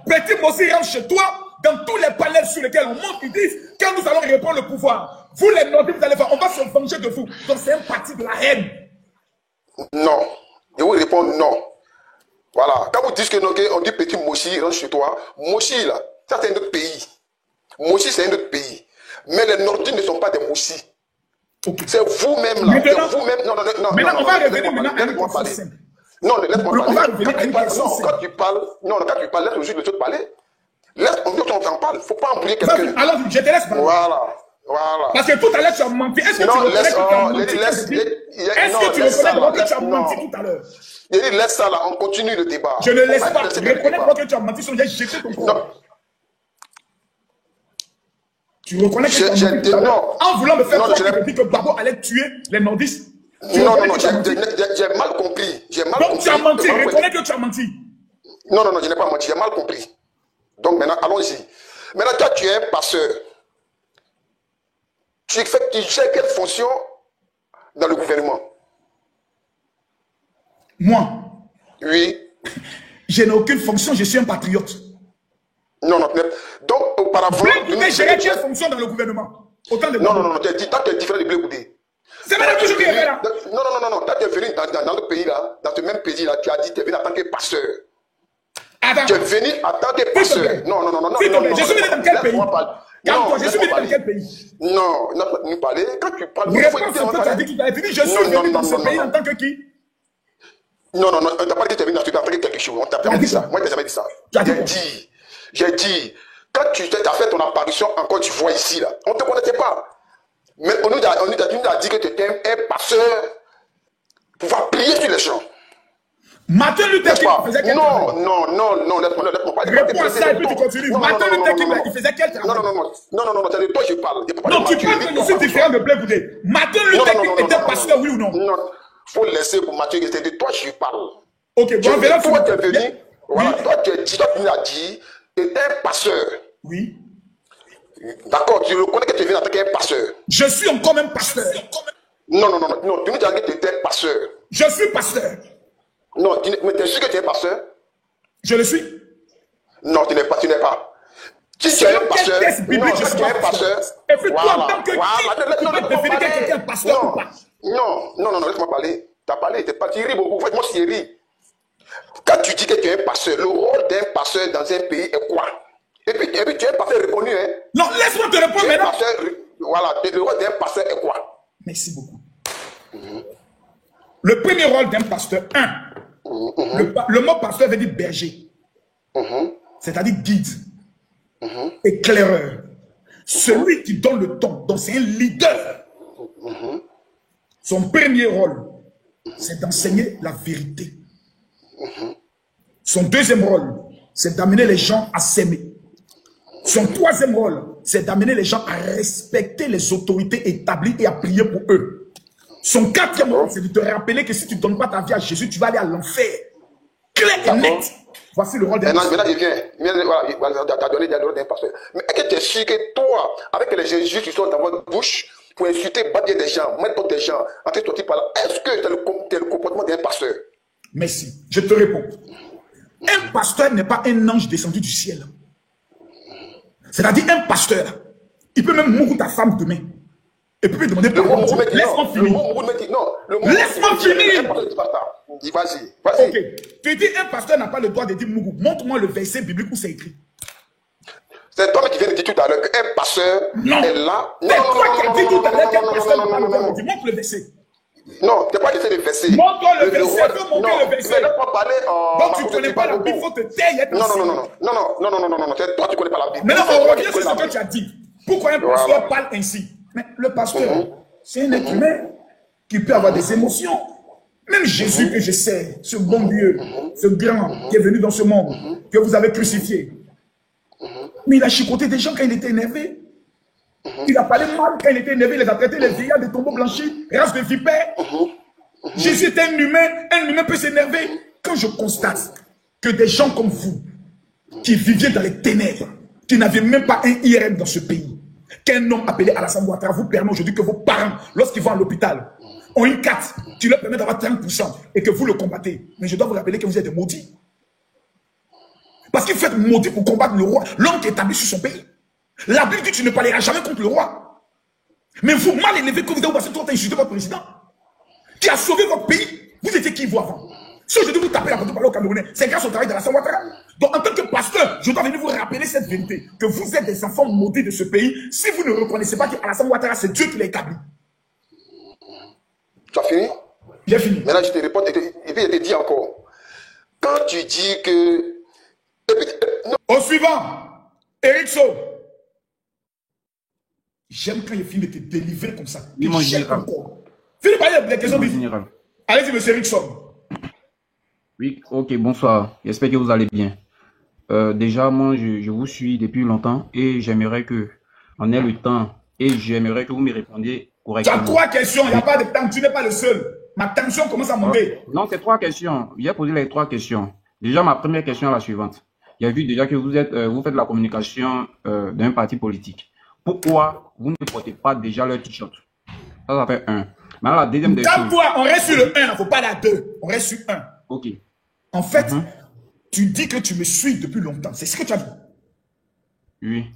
Petit Mossi rentre chez toi. Dans tous les palais sur lesquels on monte, ils disent quand nous allons reprendre le pouvoir, vous les nordistes, vous allez voir, on va se venger de vous. Donc c'est un parti de la haine. Non. Je vous réponds non. Voilà. Quand vous dites que non, on dit Petit Mossi rentre chez toi, Mossi là, ça c'est un autre pays. Mossi c'est un autre pays. Mais les nordistes ne sont pas des Mossi. Okay. C'est vous-même là. Maintenant, on va revenir maintenant à une question simple. Non, laisse-moi parler. Quand tu parles, laisse le juge de te parler. On en parle. Il ne faut pas embrouiller quelqu'un. Alors, je te laisse parler. Voilà. Voilà. Parce que tout à l'heure, tu as menti. Est-ce que tu Non, reconnais laisse, que tu as oh, menti? laisse, Est-ce que non, tu laisse ça reconnais là. que tu as Non. menti tout à l'heure? Il dit, laisse ça là, on continue le débat. Je ne laisse On va pas. laisser le Reconnais débat. que tu as menti, sinon j'ai jeté ton corps. Non. Tu reconnais que tu as menti tout à l'heure? Non. En voulant me faire Non, croire je que n'ai- tu dis que Babo allait tuer les nordistes. Tu Non, reconnais non, que tu as menti. j'ai mal compris. J'ai mal Donc compris. tu as menti. J'ai mal Reconnais compris. que tu as menti. Non, non, non, je n'ai pas menti. J'ai mal compris. Donc maintenant, allons-y. Maintenant, toi, tu es un passeur. Tu gères quelle fonction dans le gouvernement? Moi, Oui. je n'ai aucune fonction. Je suis un patriote. Non, non. Donc, auparavant... Blé Goudé gérait quelle fonction dans le gouvernement? Autant de Non, non, non, tu es différent de Blé Goudé. C'est même toujours qu'il y avait là. Non, non, non, non, toi, tu es venu dans le pays là, dans ce même pays là, tu as dit que tu es venu en tant que passeur. Attends. Tu es venu en tant que S'il te passeur. plaît. Non, non, non, non, S'il te non, plaît, non. je suis venu dans quel pays? Laisse-moi parler. Calme-toi, Non, je suis venu laisse-moi dans quel parler. pays? Non, laisse-moi nous parler. Quand tu parles, il faut Réponds écouter ce avant que de tu as parler. dit tout à l'heure. Tu dis, je suis Non, non, venu dans non, ce non, pays non. en tant que qui? Non, non, non, on t'a pas dit que tu es venu dans quelque chose. On t'a jamais dit ça. Moi, je t'ai jamais dit ça. Tu as dit J'ai dit, quand tu as fait ton apparition en Côte d'Ivoire ici, là, on ne te connaissait pas. Mais on nous a dit que tu étais un passeur pour pouvoir prier sur les gens. Martin Luther King faisait quel Non, travail? non, non, non, laisse-moi parler. Réponds à ça et puis tu continues. Martin Luther King, il faisait quel travail? Non, non, non, non, non, non, c'est de toi que je parle. Non, tu parles que je suis différent de Blé Goudé. Martin Luther King était pasteur, oui ou non? Non, il faut laisser pour Mathieu, c'est de toi que je parle. Ok, bon, on verra. Toi, tu es venu, voilà, toi, tu as dit, tu es un pasteur. Oui. D'accord, tu reconnais que tu es venu en tant qu'un pasteur. Je suis encore même pasteur. Non, non, non, non, tu nous as dit que tu étais pasteur. Je suis pasteur. Non, mais tu es sûr que tu es pasteur? Je le suis. Non, tu n'es pas. Si tu es un pasteur, non, si tu es un pasteur, et puis toi, en tant que qui, tu peux définir que quelqu'un est pasteur ou pas? Non, non, non, laisse-moi parler. Tu as parlé, tu ris beaucoup. Moi, je ris. Quand tu dis que tu es un pasteur, le rôle d'un pasteur dans un pays est quoi? Et puis tu es un pasteur reconnu, hein? Non, laisse-moi te répondre maintenant. Voilà, le rôle d'un pasteur est quoi? Merci beaucoup. Le premier rôle d'un pasteur, le mot pasteur veut dire berger. C'est-à-dire guide, éclaireur. Celui qui donne le ton, donc c'est un leader. Son premier rôle, c'est d'enseigner la vérité. Son deuxième rôle, c'est d'amener les gens à s'aimer. Son troisième rôle, c'est d'amener les gens à respecter les autorités établies et à prier pour eux. Son quatrième rôle, c'est de te rappeler que si tu ne donnes pas ta vie à Jésus, tu vas aller à l'enfer. Clair et net. Voici le rôle d'un pasteur. Maintenant, je viens. Tu as donné le rôle d'un pasteur. Mais est-ce que tu es sûr que toi, avec les Jésus qui sont dans votre bouche, pour insulter, battre des gens, mettre contre des gens, entrer sortir par là, est-ce que tu as le comportement d'un pasteur? Merci. Je te réponds. Un pasteur n'est pas un ange descendu du ciel. C'est-à-dire un pasteur, il peut même mourir ta femme demain. Et puis demander pardon. Laisse-moi finir. Laisse-moi finir. Vas-y. Ok. Tu dis un pasteur n'a pas le droit de dire mougou. Montre-moi le verset biblique où c'est écrit. C'est toi qui viens de dire tout à l'heure qu'un pasteur est là. C'est toi qui as dit tout à l'heure qu'un pasteur n'a pas le droit de dire. Montre le verset. Non, tu n'as pas laissé le verset. Montre le verset. Fais montrer le verset. Donc tu ne connais pas la Bible, il faut te taire. Non, c'est toi qui ne connais pas la Bible. Maintenant, on revient sur ce que tu as dit. Pourquoi un pasteur parle ainsi? Mais le pasteur, c'est un être humain qui peut avoir des émotions. Même Jésus que je sais, ce bon Dieu, ce grand qui est venu dans ce monde, que vous avez crucifié. Mais il a chicoté des gens quand il était énervé. Il a parlé mal quand il était énervé. Il les a traités les vieillards de tombeaux blanchis, race de vipères. Jésus était un humain peut s'énerver. Quand je constate que des gens comme vous, qui viviez dans les ténèbres, qui n'avaient même pas un IRM dans ce pays, qu'un homme appelé Alassane Ouattara vous permet aujourd'hui que vos parents, lorsqu'ils vont à l'hôpital, ont une carte qui leur permet d'avoir 30% et que vous le combattez. Mais je dois vous rappeler que vous êtes des maudits. Parce qu'il faut être maudit pour combattre le roi, l'homme qui est établi sur son pays. La Bible dit que tu ne parleras jamais contre le roi. Mais vous, mal élevé, que vous avez passé trop insulté votre président, qui a sauvé votre pays, vous étiez qui vous avant? Si aujourd'hui vous tapez la porte parler au Camerounais, c'est grâce au travail d'Alassane Ouattara. Donc en tant que pasteur, je dois venir vous rappeler cette vérité, que vous êtes des enfants maudits de ce pays, si vous ne reconnaissez pas qu'Alassane Ouattara, c'est Dieu qui l'a établi. Tu as fini? J'ai fini. Maintenant, je te réponds, et puis je te dis encore. Quand tu dis que... Au suivant, Eric So. J'aime quand il finit de te délivrer comme ça. Oui, mon général. Finis par les questions. Oui, mon général. Allez-y, monsieur Rickson. Oui, ok, bonsoir. J'espère que vous allez bien. Déjà, moi, je vous suis depuis longtemps et j'aimerais que on ait le temps et j'aimerais que vous me répondiez Tu correctement. as 3 questions, il n'y a pas de temps, tu n'es pas le seul. Ma tension commence à monter. Non, c'est 3 questions. J'ai posé les 3 questions. Déjà, ma première question est la suivante. J'ai vu déjà que vous faites la communication d'un parti politique. Pourquoi vous ne portez pas déjà leur t-shirt? Ça fait 1. Maintenant, la deuxième des choses. Calme-toi, on reste sur le 1, il ne faut pas la 2. On reste sur 1. Ok. En fait, tu dis que tu me suis depuis longtemps. C'est ce que tu as dit. Oui.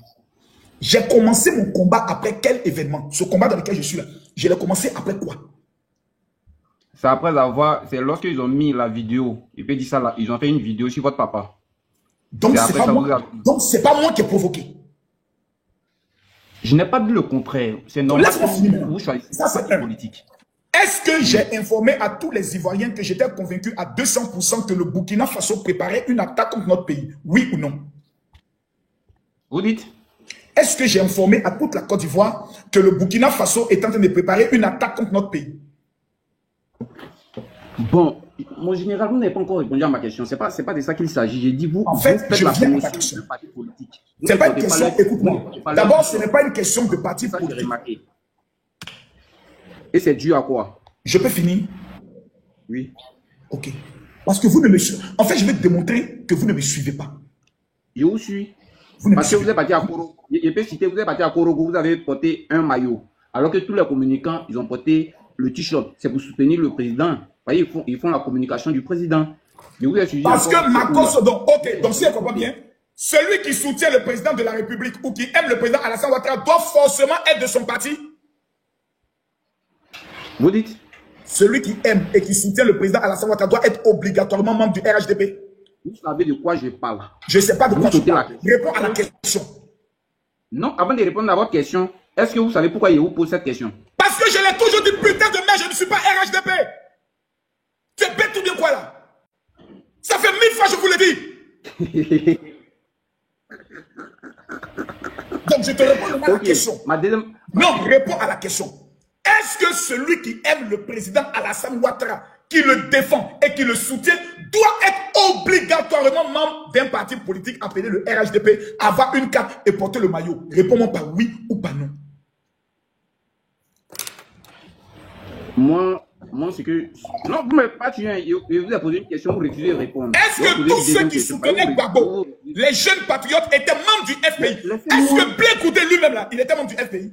J'ai commencé mon combat après quel événement? Ce combat dans lequel je suis là. Je l'ai commencé après quoi? C'est après avoir... C'est lorsqu'ils ont mis la vidéo. Il peut dire ça là. Ils ont fait une vidéo sur votre papa. Donc, c'est pas moi qui ai provoqué. Je n'ai pas dit le contraire. C'est normal que vous choisissez ça, c'est la politique. Est-ce que j'ai informé à tous les Ivoiriens que j'étais convaincu à 200% que le Burkina Faso préparait une attaque contre notre pays? Oui ou non? Vous dites? Est-ce que j'ai informé à toute la Côte d'Ivoire que le Burkina Faso est en train de préparer une attaque contre notre pays? Bon, mon général, vous n'avez pas encore répondu à ma question. C'est pas de ça qu'il s'agit. J'ai dit vous. En fait, vous faites je la viens à ta promotion question. d'un parti politique. C'est pas une question, écoute-moi. D'abord, ce n'est pas une question de parti Ça, j'ai politique. remarqué. Et c'est dû à quoi? Je peux finir? Oui. Ok. Parce que vous ne me suivez. En fait, je vais te démontrer que vous ne me suivez pas. Je vous suis. Vous ne me Parce que suivez vous êtes parti à Korogo. Je peux citer, vous êtes parti à Korogo, vous avez porté un maillot. Alors que tous les communicants, ils ont porté le t-shirt. C'est pour soutenir le président. Vous voyez, ils font la communication du président. Je vous ai suivi. Parce que Makoso, donc, ok, donc si elle comprend bien, celui qui soutient le président de la République ou qui aime le président Alassane Ouattara doit forcément être de son parti. Vous dites? Celui qui aime et qui soutient le président Alassane Ouattara doit être obligatoirement membre du RHDP. Vous savez de quoi je parle? Je ne sais pas de quoi tu soutenez la parles. question. Réponds à la question. Non, avant de répondre à votre question, est-ce que vous savez pourquoi je vous pose cette question? Parce que je l'ai toujours dit, putain de merde, je ne suis pas RHDP. Tu es bête ou bien quoi là? Ça fait 1000 fois, je vous le dis. Donc, je te réponds à la question. Ma deuxième... Non, réponds à la question. Est-ce que celui qui aime le président Alassane Ouattara, qui le défend et qui le soutient, doit être obligatoirement membre d'un parti politique appelé le RHDP, avoir une carte et porter le maillot? Réponds-moi par oui ou par non. Moi, c'est que... Non, vous ne m'avez pas tué. Je vous ai posé une question, vous refusez de répondre. Est-ce que tous ceux qui soutenaient Gbagbo, les jeunes patriotes, étaient membres du FPI? Est-ce que Blé Koudé lui-même, là, il était membre du FPI?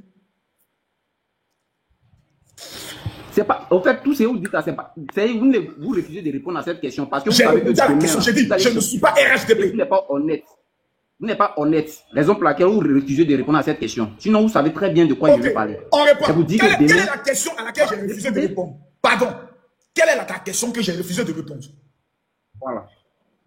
C'est pas... En fait, tout ce que vous dites là, c'est pas... Vous refusez de répondre à cette question parce que vous J'ai savez que... répondu à la question, j'ai dit, je ne suis pas RHDP. Vous n'êtes pas honnête. Vous n'êtes pas honnête. Raison pour laquelle vous refusez de répondre à cette question. Sinon, vous savez très bien de quoi je vais parler. On répond. Vous dit Quelle que est la question à laquelle j'ai refusé de répondre? Pardon. Quelle est la question que j'ai refusé de répondre? Voilà.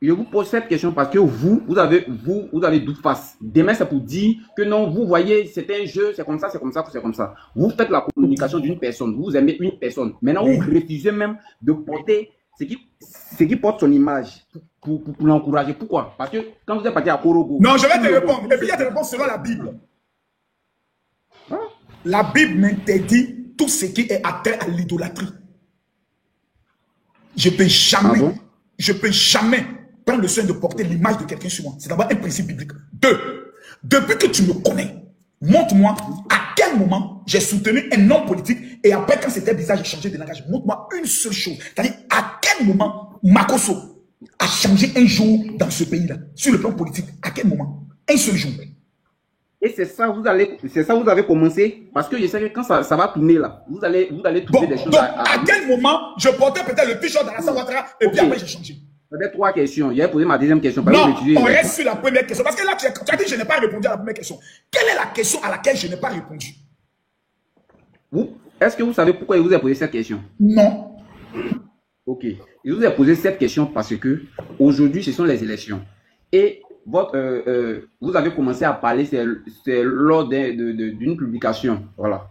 Je vous pose cette question parce que vous avez doute face. Demain, c'est pour dire que non, vous voyez, c'est un jeu, c'est comme ça, c'est comme ça, c'est comme ça. Vous faites la communication d'une personne, vous aimez une personne. Maintenant, vous refusez même de porter ce qui porte son image pour l'encourager. Pourquoi? Parce que quand vous êtes parti à Korogo... Non, je vais te répondre. Et puis, il y a des réponses selon la Bible. Hein? La Bible m'interdit tout ce qui est attrait à l'idolâtrie. Je ne peux jamais, je peux jamais prendre le soin de porter l'image de quelqu'un sur moi. C'est d'abord un principe biblique. 2. Depuis que tu me connais, montre-moi à quel moment j'ai soutenu un homme politique et après quand c'était bizarre, j'ai changé de langage. Montre-moi une seule chose. C'est-à-dire à quel moment Makoso a changé un jour dans ce pays-là, sur le plan politique. À quel moment? Un seul jour. Et c'est ça, vous avez commencé, parce que je sais que quand ça va tourner là, vous allez trouver des choses. Donc, à quel moment je portais peut-être le t-shirt d'Alassane Ouattara et puis après j'ai changé? J'avais 3 questions. J'avais posé ma deuxième question. Non, on reste sur la première question. Parce que là, tu as dit que je n'ai pas répondu à la première question. Quelle est la question à laquelle je n'ai pas répondu? Est-ce que vous savez pourquoi je vous ai posé cette question? Non. Ok. Je vous ai posé cette question parce que aujourd'hui, ce sont les élections. Et vous avez commencé à parler, c'est lors d'une publication. Voilà.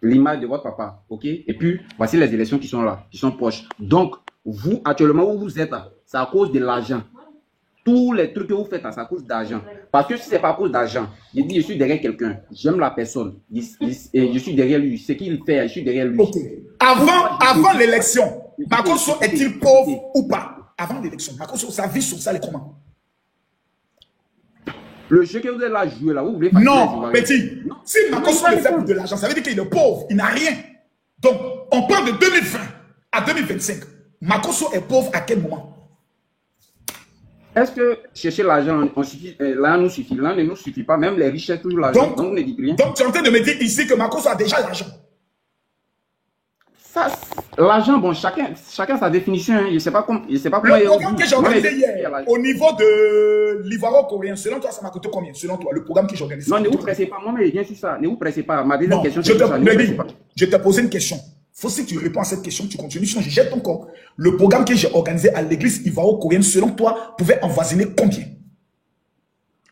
L'image de votre papa. Ok. Et puis, voici les élections qui sont là, qui sont proches. Donc, vous, actuellement, où vous êtes, c'est à cause de l'argent. Tous les trucs que vous faites, c'est à cause d'argent. Parce que si c'est pas à cause d'argent, je dis je suis derrière quelqu'un, j'aime la personne, je suis derrière lui, ce qu'il fait, je suis derrière lui. Ok. Avant l'élection, Makosso est-il pauvre ou pas? Avant l'élection, Makosso, sa vie sociale est comment? Le jeu que vous avez là joué là, vous voulez faire non, petit. Non. Si Makosso le fait pour de l'argent, ça veut dire qu'il est pauvre, il n'a rien. Donc, on parle de 2020 à 2025. Makosso est pauvre à quel moment? Est-ce que chercher l'argent, là nous suffit? Là ne nous suffit pas, même les riches cherchent toujours l'argent, donc vous ne dites rien. Donc, tu es en train de me dire ici que Makosso a déjà l'argent? L'argent, bon, chacun sa définition, hein. Je sais pas comment. Le programme que j'ai organisé hier, au niveau de l'Ivoiro-Coréen, selon toi, ça m'a coûté combien? Selon toi, le programme que j'ai organisé. Non, ne vous pressez pas, moi, mais bien sur ça, ne vous pressez pas. Ma deuxième question, je te posé une question. Faut si tu réponds à cette question, tu continues, sinon je jette ton corps. Le programme que j'ai organisé à l'église Ivoiro-Coréenne, selon toi, pouvait envoisiner combien?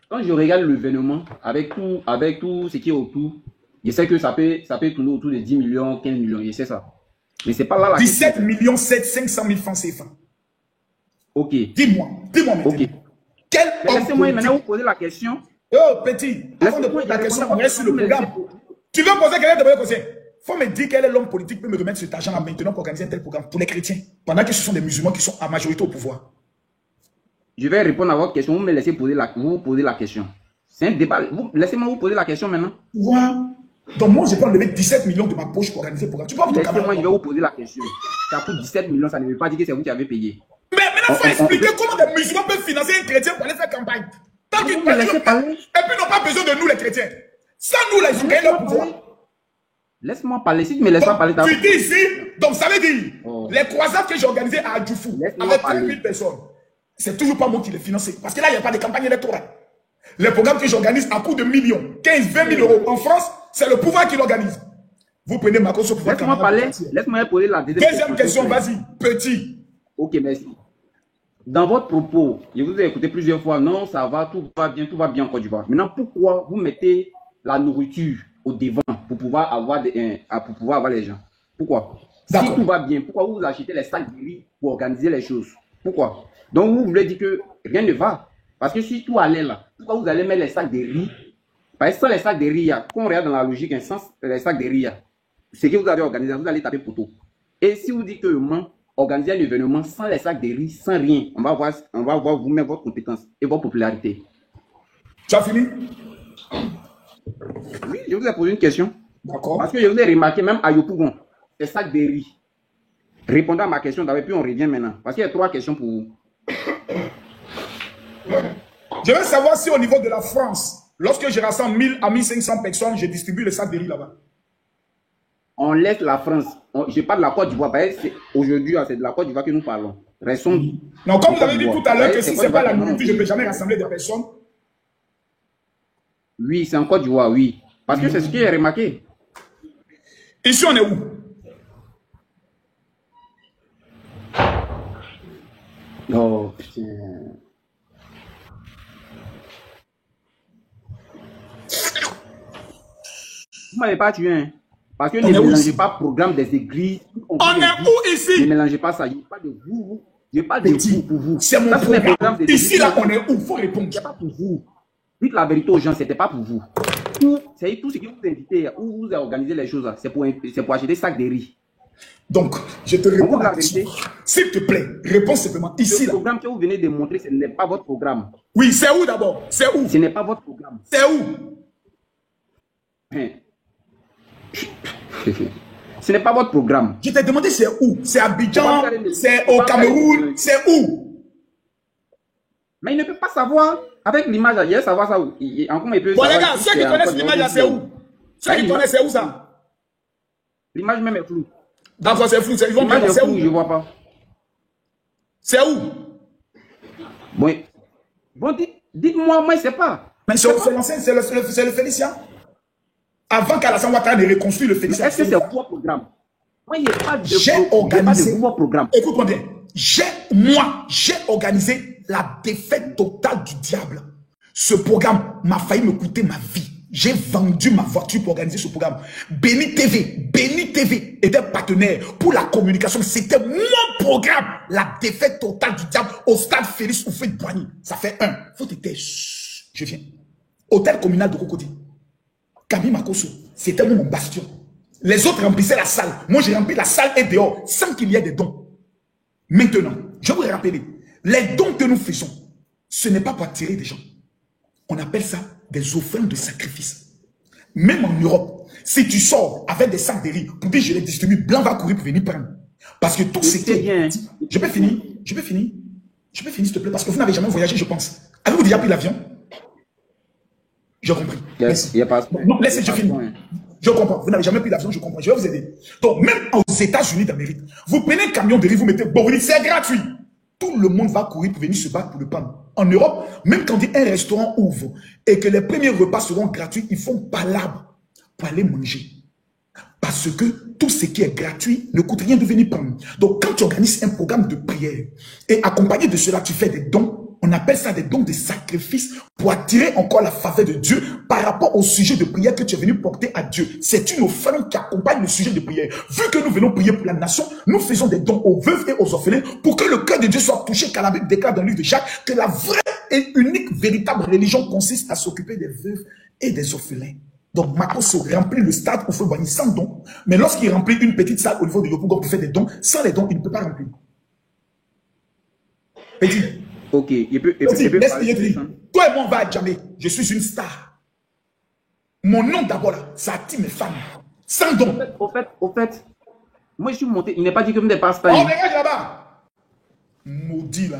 Quand je regarde l'événement, avec tout ce qui est autour, je sais que ça peut tourner autour de 10 millions, 15 millions, je sais ça. Mais c'est pas là la 17 millions 500 000 francs CFA. Ok. Dis-moi maintenant. Ok. Laissez-moi maintenant vous poser la question. Oh, petit, avant de poser la question, on reste sur le programme. Tu veux poser quel est ton conseil? Faut me dire quel est l'homme politique qui peut me remettre cet argent là maintenant pour organiser un tel programme pour les chrétiens, pendant que ce sont des musulmans qui sont à majorité au pouvoir. Je vais répondre à votre question. Vous me laissez poser la question. C'est un débat. Laissez-moi vous poser la question maintenant. Voilà. Donc moi, je peux enlever 17 millions de ma poche pour organiser le programme. Tu peux laissez-moi, je vais vous poser la question. Ça coûte 17 millions, ça ne veut pas dire que c'est vous qui avez payé. Mais maintenant, il faut expliquer comment des musulmans peuvent financer un chrétien pour aller faire campagne. Tant qu'ils ne laissez parler. Et puis, ils n'ont pas besoin de nous, les chrétiens. Sans nous, là, ils ont gagné leur pouvoir. Laisse-moi parler. Si tu me laisses pas parler, tu dis ici, donc ça veut dire, les croisades que j'ai organisées à Adjoufou, avec 30 000 personnes, c'est toujours pas moi qui les finance. Parce que là, il n'y a pas de campagne électorale. Les programmes que j'organise à coût de millions, 15, 20 000 euros en France, c'est le pouvoir qui l'organise. Vous prenez Makosso pour laisse-moi parler. Laisse-moi poser la deuxième question. Vas-y, petit. Ok, merci. Dans votre propos, je vous ai écouté plusieurs fois. Non, ça va, tout va bien en Côte d'Ivoire. Maintenant, pourquoi vous mettez la nourriture au devant pour pouvoir avoir les gens? Pourquoi? Si tout va bien, pourquoi vous achetez les sacs de riz pour organiser les choses? Pourquoi? Donc, vous voulez dire que rien ne va. Parce que si tout allait là, pourquoi vous allez mettre les sacs de riz? Parce que sans les sacs de riz, quand on regarde dans la logique, sans les sacs de riz, ce que vous avez organisé, vous allez taper poteau. Et si vous dites que organiser un événement sans les sacs de riz, sans rien, on va voir vous-même votre compétence et votre popularité. Tu as fini? Oui, je vous ai posé une question. D'accord. Parce que je vous ai remarqué, même à Yopougon, les sacs de riz. Répondez à ma question d'abord, puis on revient maintenant. Parce qu'il y a 3 questions pour vous. Je veux savoir si au niveau de la France, lorsque je rassemble 1000 à 1500 personnes, je distribue les sacs de riz là-bas. On laisse la France. Je parle de la Côte d'Ivoire. Aujourd'hui, c'est de la Côte d'Ivoire que nous parlons. Restons. Non, comme vous avez dit tout à l'heure que si ce n'est pas la nourriture, je ne peux jamais rassembler des personnes. Oui, c'est en Côte d'Ivoire, oui. Parce que c'est ce qui est remarqué. Ici, on est où? Oh, putain. Vous ne m'avez pas tué, hein? Parce que ne mélangez pas le programme des églises. On est où ici? Ne mélangez pas ça. Je ne parle pas de vous. Je parle de vous pour vous. C'est mon programme. Ici, là, on est où? Il faut répondre. Ce n'est pas pour vous. Dites la vérité aux gens, ce n'était pas pour vous. C'est tout ce que vous invitez, où vous avez organisé les choses, c'est pour acheter des sacs de riz. Donc, je te réponds à la question. S'il te plaît, réponds simplement. Ici, le programme que vous venez de montrer, ce n'est pas votre programme. Oui, c'est où d'abord? C'est où? Ce n'est pas votre programme. C'est où? Ce n'est pas votre programme. Je t'ai demandé c'est où? C'est à Abidjan? C'est au Cameroun? C'est où? Mais il ne peut pas savoir. Avec l'image, il va savoir ça où. Bon, les gars, ceux qui connaissent l'image là, c'est où? Ceux qui connaissent, c'est où ça? L'image même est floue. D'accord, c'est flou. Ils vont dire c'est où? Je ne vois pas. C'est où? Bon, dites-moi, moi, je ne sais pas. Mais c'est le Félicien. Avant qu'Alassane Ouattara ne reconstruise le Félicien. Est-ce que c'est votre programme? Moi, il n'y a pas de programme. Écoute-moi bien. J'ai organisé la défaite totale du diable. Ce programme m'a failli me coûter ma vie. J'ai vendu ma voiture pour organiser ce programme. Béni TV était partenaire pour la communication. C'était mon programme. La défaite totale du diable au stade Félix Houphouët-Boigny. Ça fait 1. Faut te taire. Je viens. Hôtel communal de Cocody. Camille Makosso, c'était mon bastion. Les autres remplissaient la salle. Moi, j'ai rempli la salle et dehors, sans qu'il y ait des dons. Maintenant, je vous rappeler, les dons que nous faisons, ce n'est pas pour attirer des gens. On appelle ça des offrandes de sacrifice. Même en Europe, si tu sors avec des sacs de riz pour dire je les distribue, blanc va courir pour venir prendre. Parce que tout ce qui est... Je peux finir, s'il te plaît, parce que vous n'avez jamais voyagé, je pense. Avez-vous déjà pris l'avion? J'ai compris. Il y a pas... Non, laissez, je finis. Je comprends. Vous n'avez jamais pris l'avion, je comprends. Je vais vous aider. Donc, même aux États-Unis d'Amérique, vous prenez un camion de riz, vous mettez bon, c'est gratuit. Tout le monde va courir pour venir se battre pour le prendre. En Europe, même quand un restaurant ouvre et que les premiers repas seront gratuits, ils font palabre pour aller manger. Parce que tout ce qui est gratuit ne coûte rien de venir prendre. Donc, quand tu organises un programme de prière et accompagné de cela, tu fais des dons, on appelle ça des dons de sacrifice pour attirer encore la faveur de Dieu par rapport au sujet de prière que tu es venu porter à Dieu. C'est une offrande qui accompagne le sujet de prière. Vu que nous venons prier pour la nation, nous faisons des dons aux veuves et aux orphelins pour que le cœur de Dieu soit touché, car la Bible déclare dans le livre de Jacques que la vraie et unique, véritable religion consiste à s'occuper des veuves et des orphelins. Donc, Makosso remplit le stade au feu Boigny sans don, mais lorsqu'il remplit une petite salle au niveau de Yopougon pour faire des dons, sans les dons, il ne peut pas remplir. Petit. Ok, il peut laisse-moi toi et moi, on va à Djamé. Je suis une star. Mon nom d'abord, là, ça attire mes femmes. Sans don. Au fait, moi je suis monté. Il n'est pas dit que vous n'êtes pas star. On dégage là-bas. Maudit là.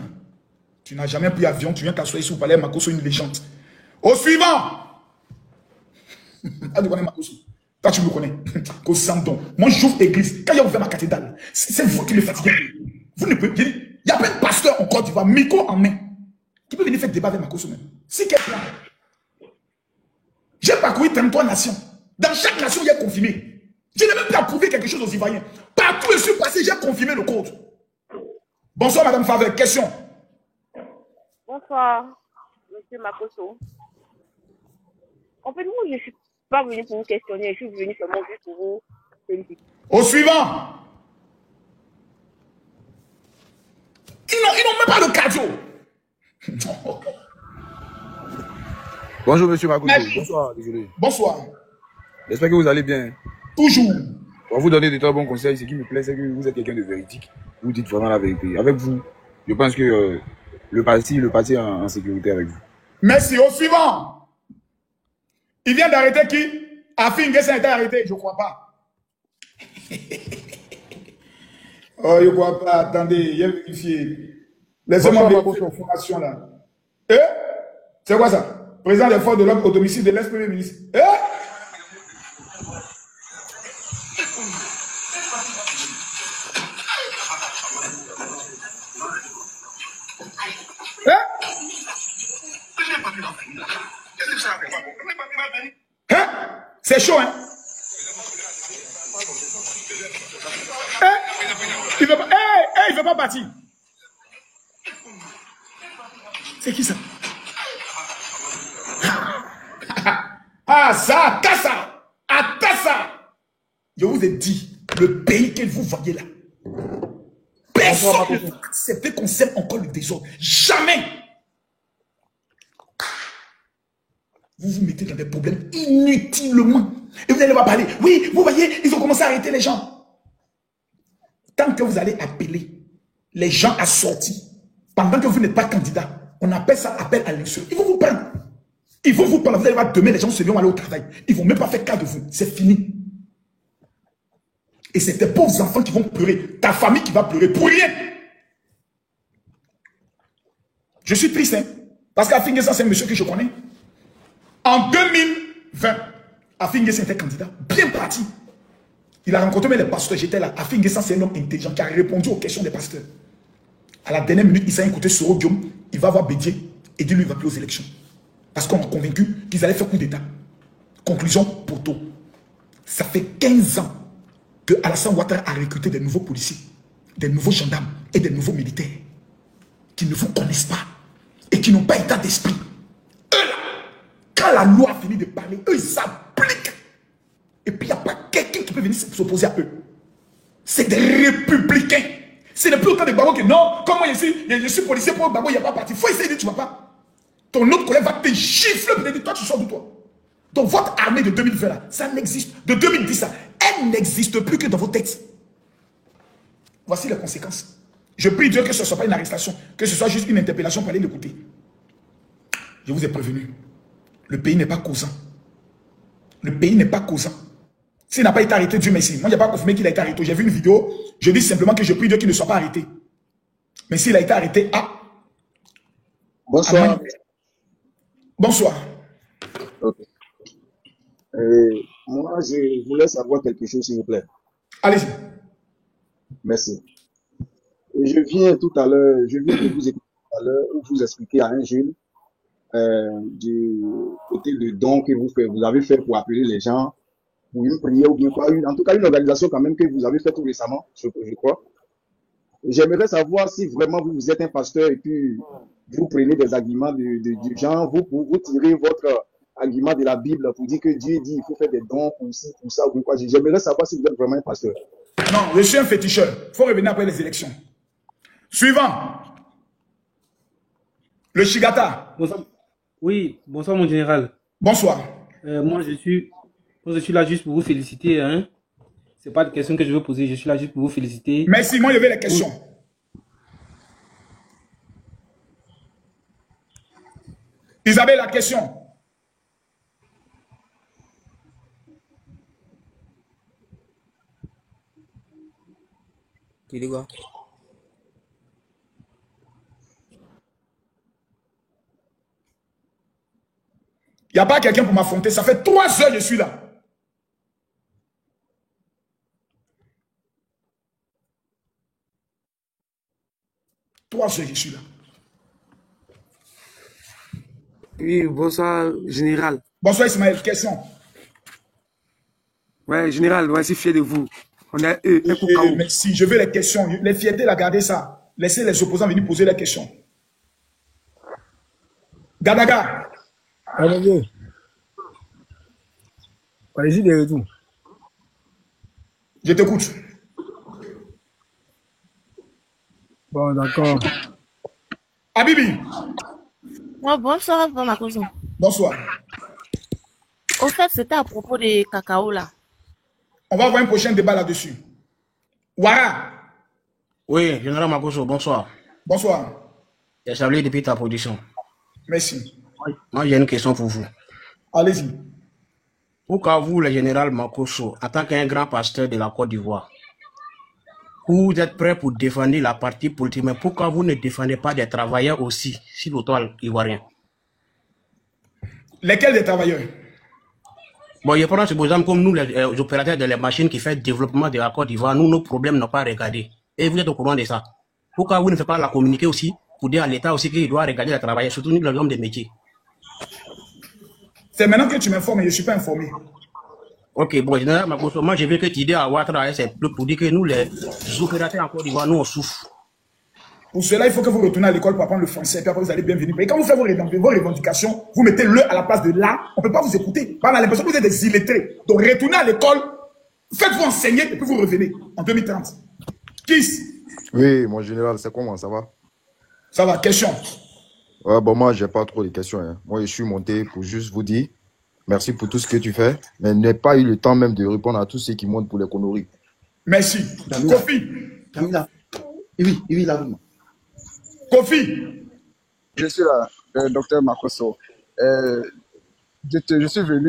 Tu n'as jamais pris avion, tu viens t'asseoir ici au palais, Makosso, une légende. Au suivant. Ah, tu connais Makosso. Toi, tu me connais. Qu'au sans don. Moi, j'ouvre église. Quand il a ouvert ma cathédrale, c'est vous qui le fatiguez. Vous ne pouvez pas. Il y a plein de pasteurs en Côte d'Ivoire, micro en main, qui peut venir faire débat avec Makosso même. C'est quel plan? J'ai parcouru 33 nations. Dans chaque nation, il y a confirmé. Je n'ai même pas prouvé quelque chose aux Ivoiriens. Partout où je suis passé, j'ai confirmé le code. Bonsoir, Madame Favre. Question. Bonsoir, Monsieur Makosso. En fait, moi, je ne suis pas venu pour vous questionner. Je suis venu seulement juste pour vous féliciter. Au suivant. Ils n'ont même pas de cadeau. Bonjour, monsieur Makosso. Bonsoir, désolé. Bonsoir. J'espère que vous allez bien. Toujours. Pour vous donner de très bons conseils, ce qui me plaît, c'est que vous êtes quelqu'un de véridique. Vous dites vraiment la vérité. Avec vous, je pense que le parti est en sécurité avec vous. Merci. Au suivant. Il vient d'arrêter qui? Afin Nguessan a été arrêté. Je ne crois pas. Oh, je ne crois pas. Attendez, il y a vérifié. Laissez-moi vérifier l'information là. Eh? C'est quoi ça? Président des forces de l'ordre au domicile de l'ex-premier ministre. Eh? Hein? C'est chaud, hein? Il veut pas, il veut pas partir. C'est qui ça? Ah, ça, Kassa! Atassa! Je vous ai dit, le pays que vous voyez là, personne ne va accepter qu'on sème encore le désordre. Jamais! Vous vous mettez dans des problèmes inutilement. Et vous allez pas parler. Oui, vous voyez, ils ont commencé à arrêter les gens. Tant que vous allez appeler les gens à sortir, pendant que vous n'êtes pas candidat, on appelle ça appel à l'insurrection. Ils vont vous prendre. Ils vont vous prendre. Vous allez voir demain, les gens se vont aller au travail. Ils ne vont même pas faire cas de vous. C'est fini. Et c'est tes pauvres enfants qui vont pleurer. Ta famille qui va pleurer pour rien. Je suis triste, hein. Parce qu'Afin Nguessan, c'est un monsieur que je connais. En 2020, Afin Nguessan était candidat, bien parti. Il a rencontré même les pasteurs, j'étais là. Afin Nguessan, c'est un homme intelligent qui a répondu aux questions des pasteurs. À la dernière minute, il s'est écouté Soro Diom, il va voir Bédier et dit lui, il va plus aux élections. Parce qu'on m'a convaincu qu'ils allaient faire coup d'État. Conclusion, poteau. Ça fait 15 ans que Alassane Ouattara a recruté des nouveaux policiers, des nouveaux gendarmes et des nouveaux militaires qui ne vous connaissent pas et qui n'ont pas état d'esprit. Eux là, quand la loi a fini de parler, eux ils s'appliquent. Et puis il n'y a pas quelqu'un qui peut venir s'opposer à eux. C'est des républicains. Ce n'est plus autant de Gbagbo que non, comme moi je suis policier pour Gbagbo, il n'y a pas parti. Il faut essayer de dire tu ne vas pas. Ton autre collègue va te gifler pour te dire, toi, tu sors de toi. Donc, votre armée de 2020, là, ça n'existe. De 2010, là, elle n'existe plus que dans vos têtes. Voici les conséquences. Je prie Dieu que ce ne soit pas une arrestation, que ce soit juste une interpellation pour aller l'écouter. Je vous ai prévenu. Le pays n'est pas causant. Le pays n'est pas causant. S'il n'a pas été arrêté, Dieu merci. Moi, je n'ai pas confirmé qu'il a été arrêté. J'ai vu une vidéo, je dis simplement que je prie Dieu qu'il ne soit pas arrêté. Mais s'il a été arrêté, Bonsoir. Amen. Bonsoir. Okay. Moi, je voulais savoir quelque chose, s'il vous plaît. Allez-y. Merci. Je viens tout à l'heure, je viens de vous écouter tout à l'heure, où vous expliquez à un jeune du côté de don que vous avez fait pour appeler les gens pour une prière ou bien quoi, en tout cas une organisation quand même que vous avez fait tout récemment, je crois. J'aimerais savoir si vraiment vous êtes un pasteur et puis vous prenez des arguments du genre, vous tirez votre argument de la Bible pour dire que Dieu dit il faut faire des dons pour ci, pour ça, ou quoi. J'aimerais savoir si vous êtes vraiment un pasteur. Non, je suis un féticheur. Il faut revenir après les élections. Suivant. Le Chigata. Bonsoir. Oui, bonsoir mon général. Bonsoir. Moi je suis là juste pour vous féliciter. Hein. C'est pas de question que je veux poser, je suis là juste pour vous féliciter. Merci, moi je veux les questions. Isabelle, la question. Tu dis quoi? Il n'y a pas quelqu'un pour m'affronter. Ça fait 3 heures que je suis là. Je suis là. Oui, bonsoir, général. Bonsoir, Ismaël. Question. Ouais, général, ouais, je suis fier de vous. On a merci, je veux les questions. Les fiertés, la gardez ça. Laissez les opposants venir poser les questions. Gadaga. Allez-y. Allez-y, de retour. Je t'écoute. Bon, d'accord. Habibi. Ouais, bonsoir, ma cousine. Bonsoir. Au fait, c'était à propos des cacao là. On va avoir un prochain débat là-dessus. Ouara. Oui, général Makoso, bonsoir. Bonsoir. J'ai salué depuis ta production. Merci. Moi, j'ai une question pour vous. Allez-y. Pourquoi vous, le général Makoso, en tant qu'un grand pasteur de la Côte d'Ivoire, vous êtes prêt pour défendre la partie politique, mais pourquoi vous ne défendez pas des travailleurs aussi, sur le toit ivoirien? Lesquels des travailleurs? Bon, je prends ce exemple comme nous, les opérateurs de les machines qui font le développement de la Côte d'Ivoire, nous, nos problèmes n'ont pas regardé. Et vous êtes au courant de ça. Pourquoi vous ne faites pas la communiquer aussi, pour dire à l'État aussi qu'il doit regarder les travailleurs, surtout nous, les hommes de métier? C'est maintenant que tu m'informes et je ne suis pas informé. Ok, bon, général Makoso, moi je veux que tu dises à Ouattara, c'est pour dire que nous, les opérateurs en Côte d'Ivoire, nous, on souffre. Pour cela, il faut que vous retournez à l'école pour apprendre le français, puis après vous allez bien venir. Et quand vous faites vos revendications, vous mettez le à la place de là, on ne peut pas vous écouter. On a l'impression que vous êtes des illettrés. Donc retournez à l'école, faites-vous enseigner et puis vous revenez en 2030. Kiss. Oui, mon général, c'est comment, ça va? Ça va, question. Ouais, bon, moi, j'ai pas trop de questions. Hein. Moi, je suis monté pour juste vous dire merci pour tout ce que tu fais, mais je n'ai pas eu le temps même de répondre à tous ceux qui montent pour les conneries. Merci. Kofi. Oui, là. Kofi. Je suis là, docteur Makoso. Je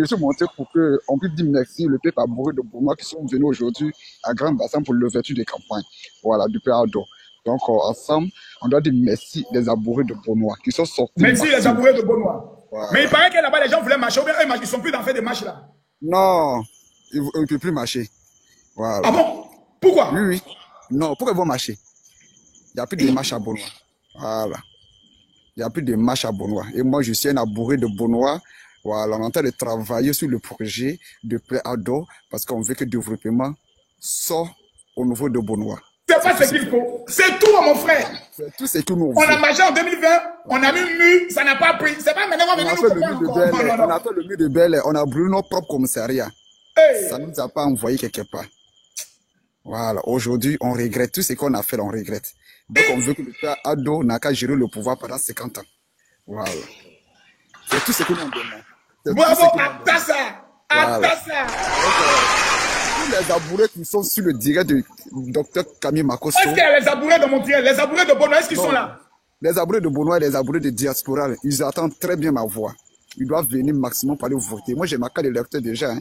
suis monté pour qu'on puisse dire merci le peuple Abouré de Bourma qui sont venus aujourd'hui à Grand Bassin pour l'ouverture des campagnes. Voilà, du Péado. Donc, ensemble, on doit dire merci les Abourés de Bournois qui sont sortis. Merci les Abourés de Bournois. Voilà. Mais il paraît que là-bas, les gens voulaient marcher. Ou bien ils ne sont plus dans faire des marches là. Non, ils ne peuvent plus marcher. Voilà. Ah bon? Pourquoi? Oui. Non, pourquoi ils vont marcher? Il n'y a plus de marche à Bournois. Voilà. Il n'y a plus de marche à Bournois. Et moi, je suis un Abouré de Bournois. Voilà, on est en train de travailler sur le projet de Péado parce qu'on veut que le développement sorte au niveau de Bournois. C'est pas ce qu'il faut. C'est tout, mon frère. C'est tout, c'est tout nous. On a marché en 2020, on a mis le mur, ça n'a pas pris. C'est pas maintenant qu'on va venir nous comprendre encore. On a fait le mur de Bel Air, on a brûlé nos propres commissariats. Hey. Ça ne nous a pas envoyé quelque part. Voilà, aujourd'hui, on regrette tout ce qu'on a fait, on regrette. Donc, on veut que le père Ado n'a qu'à gérer le pouvoir pendant 50 ans. Voilà. C'est tout ce que nous demandons. Bravo, Atassa. Atassa. Tous les abourés qui sont sur le direct du docteur Camille Makosso. Est-ce qu'il y a les abourés de mon direct? Les abourés de Bonois, est-ce qu'ils sont là? Les abourés de Bonois et les abourés de diaspora, ils attendent très bien ma voix. Ils doivent venir maximum pour aller voter. Moi, j'ai ma carte de lecteur déjà. Hein.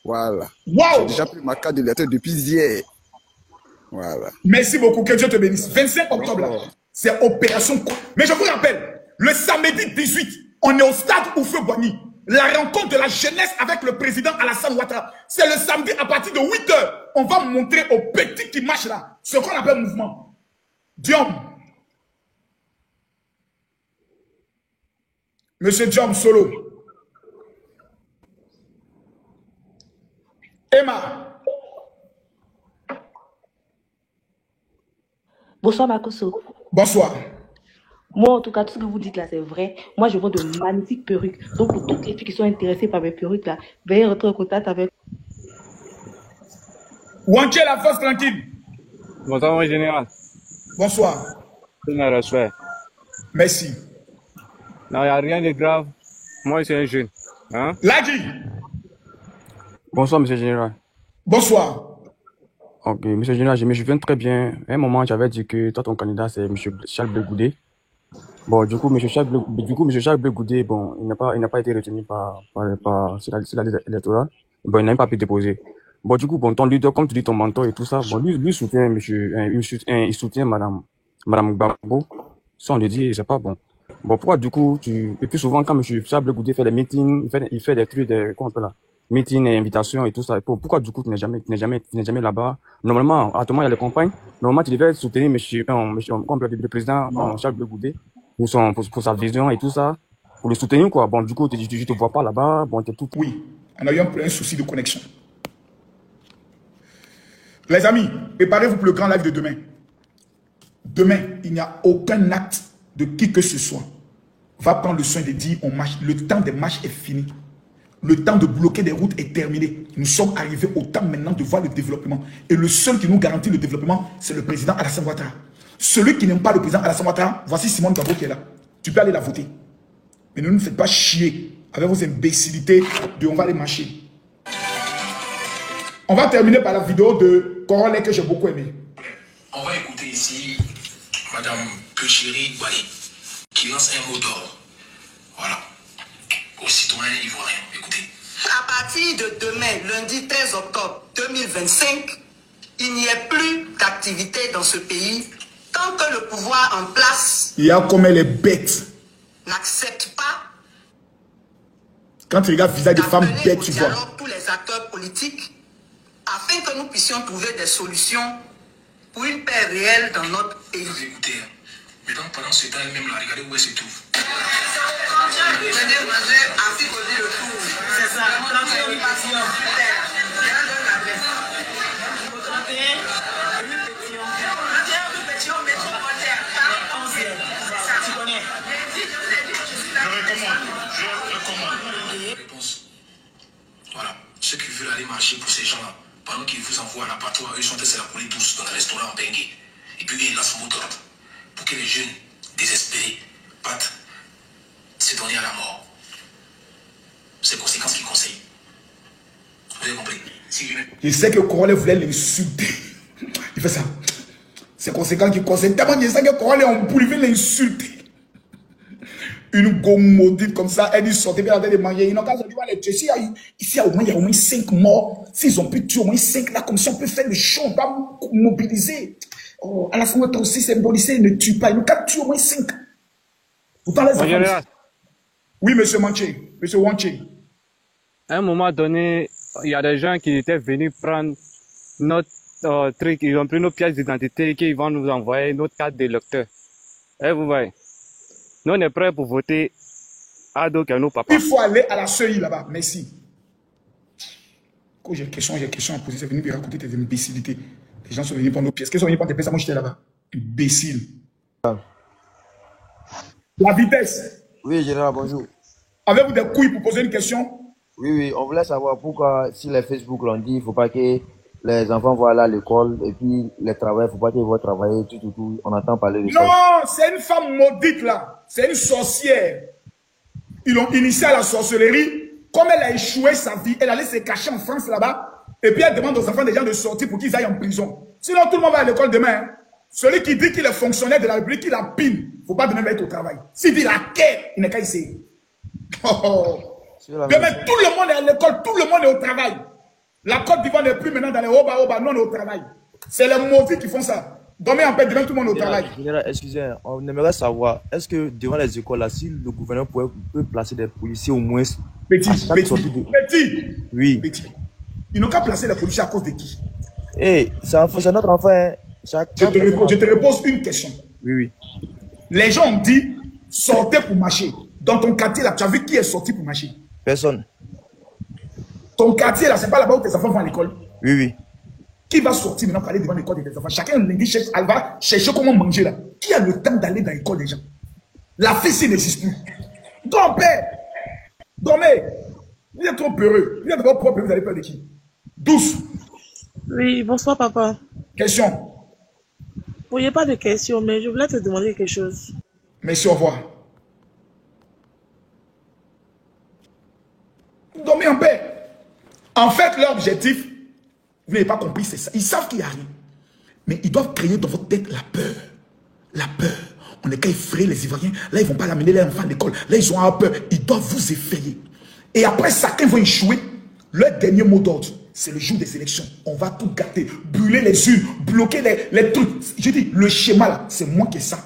Voilà. Wow. J'ai déjà pris ma carte de lecteur depuis hier. Voilà. Merci beaucoup, que Dieu te bénisse. 25 octobre, là, c'est opération. Mais je vous rappelle, le samedi 18, on est au stade Oufeu-Boigny. La rencontre de la jeunesse avec le président Alassane Ouattara. C'est le samedi à partir de 8 h. On va montrer aux petits qui marchent là ce qu'on appelle mouvement. Diom. Monsieur Diom Solo. Emma. Bonsoir Makosso. Bonsoir. Moi, en tout cas, tout ce que vous dites là, c'est vrai. Moi, je vends de magnifiques perruques. Donc, pour toutes les filles qui sont intéressées par mes perruques là, veuillez rentrer en contact avec... Wanké la force tranquille. Bonsoir, mon général. Bonsoir. Merci. Non, il n'y a rien de grave. Moi, c'est un jeune. Hein? Ladi. Bonsoir, monsieur le général. Bonsoir. Ok, monsieur le général, je me souviens très bien. À un moment, j'avais dit que toi, ton candidat, c'est monsieur Charles Blegoudé. Bon, du coup, monsieur Charles Blegoudé, bon, il n'a pas été retenu sur la liste électorale. Bon, il n'a même pas pu déposer. Bon, du coup, bon, ton leader, comme tu dis, ton mentor et tout ça, bon, lui soutient il soutient madame Gbagbo. Ça, on le dit, c'est pas bon. Bon, pourquoi, du coup, et puis souvent, quand monsieur Charles Blegoudé fait des meetings, il fait des trucs, comment on appelle là, meetings et invitations et tout ça. Pourquoi, du coup, tu n'es jamais là-bas? Normalement, à tout moment, il y a les campagnes. Normalement, tu devais soutenir comme le président, Charles Blegoudé, pour sa vision et tout ça, pour le soutenir, quoi. Bon, du coup, je te vois pas là-bas, bon, t'es tout. Oui, on a eu un souci de connexion. Les amis, préparez-vous pour le grand live de demain. Demain, il n'y a aucun acte de qui que ce soit. Va prendre le soin de dire, on marche. Le temps des marches est fini. Le temps de bloquer des routes est terminé. Nous sommes arrivés au temps maintenant de voir le développement. Et le seul qui nous garantit le développement, c'est le président Alassane Ouattara. Celui qui n'aime pas le président Alassane Ouattara, voici Simone Gbagbo qui est là. Tu peux aller la voter. Mais ne nous faites pas chier avec vos imbécilités de on va aller marcher. On va terminer par la vidéo de Corolle que j'ai beaucoup aimé. On va écouter ici Madame Péchéry Wali qui lance un mot d'ordre. Voilà. Aux citoyens ivoiriens. Écoutez. À partir de demain, lundi 13 octobre 2025, il n'y a plus d'activité dans ce pays tant que le pouvoir en place Il y a comme elle est bête. n'accepte pas Quand tu regardes le visage des femmes bêtes, tu vois. tous les acteurs politiques afin que nous puissions trouver des solutions pour une paix réelle dans notre pays. Écoutez, maintenant pendant ce temps, elle-même, là, regardez où elle se trouve. C'est ça. Je recommande. Réponse. Voilà. Ceux qui veulent aller marcher pour ces gens-là, pendant qu'ils vous envoient à l'abattoir, eux sont restés à la coulée douce dans le restaurant en Bengue. Et puis ils lancent mot d'ordre pour que les jeunes désespérés partent se donner à la mort. C'est conséquences qu'ils conseillent. Vous avez compris? Je sais que Corolle voulait l'insulter. Il fait ça. C'est conséquent qu'il conseille. Tellement je sais que Corolle en boule, il veut l'insulter. Une gomme maudite comme ça, elle dit sortez bien en train de manger. Ils n'ont qu'à se dire les tuer. Ici, il y a au moins 5 morts. S'ils ont pu tuer au moins 5 là, comme si on peut faire le show, on doit mobiliser. Oh, à la fin, toi aussi symbolisé, ils ne tuent pas. Ils n'ont qu'à tuer au moins 5. Pourtant, les enfants. Oui, monsieur Manché. Monsieur Wanché. À un moment donné, il y a des gens qui étaient venus prendre notre truc, ils ont pris nos pièces d'identité et qu'ils vont nous envoyer notre carte d'électeur. Et vous voyez, nous on est prêts pour voter à nos papas. Il faut aller à la CEI là-bas. Merci. Quand j'ai question à poser, c'est venu me raconter tes imbécilités. Les gens sont venus prendre nos pièces. Qu'est-ce qu'ils sont venus prendre tes pièces? Moi j'étais là-bas. Imbécile. La vitesse. Oui, général, bonjour. Avez-vous des couilles pour poser une question? Oui, on voulait savoir pourquoi, si les Facebook l'ont dit, il ne faut pas que les enfants voient là à l'école, et puis les travailleurs, il ne faut pas qu'ils voient travailler, tout. On entend parler de ça. Non, c'est une femme maudite là. C'est une sorcière. ils l'ont initiée à la sorcellerie. Comme elle a échoué sa vie, elle allait se cacher en France là-bas. Et puis elle demande aux enfants des gens de sortir pour qu'ils aillent en prison. Sinon, tout le monde va à l'école demain. Hein. Celui qui dit qu'il est fonctionnaire de la République, il a pine. Il ne faut pas demain être au travail. S'il dit la quête, il n'est qu'à essayer. Demain, tout le monde est à l'école, tout le monde est au travail. La Côte d'Ivoire n'est plus maintenant dans les oba-oba, non, on est au travail. C'est les maudits qui font ça. Dormez en paix, demain tout le monde est au travail. Général, excusez, on aimerait savoir, est-ce que devant les écoles, là, si le gouvernement peut placer des policiers au moins... Petit. Oui. Petit. Ils n'ont qu'à placer les policiers à cause de qui? C'est notre enfant. Hein. Je te repose une question. Oui. Les gens ont dit, sortez pour marcher. Dans ton quartier, là, tu as vu qui est sorti pour marcher? Personne. Ton quartier, là, c'est pas là-bas où tes enfants vont à l'école? Oui. Qui va sortir maintenant pour aller devant l'école de tes enfants? Chacun lundi, elle va chercher comment manger là. Qui a le temps d'aller dans l'école des gens? La fille n'existe plus. Ton père, dormez. Vous êtes trop peureux. Vous êtes trop propre, vous avez peur de qui? Douce. Oui, bonsoir papa. Question. Bon, il n'y a pas de question, mais je voulais te demander quelque chose. Merci, au revoir. Dormez en paix. En fait, leur objectif, vous n'avez pas compris, c'est ça. Ils savent qu'il n'y a rien. Mais ils doivent créer dans votre tête la peur. La peur. On est qu'à effrayer les Ivoiriens. Là, ils ne vont pas l'amener les enfants à l'école. Là, ils ont peur. Ils doivent vous effrayer. Et après, chacun va échouer. Leur dernier mot d'ordre, c'est le jour des élections. On va tout gâter, brûler les urnes, bloquer les trucs. Je dis, le schéma là, c'est moi qui ai ça.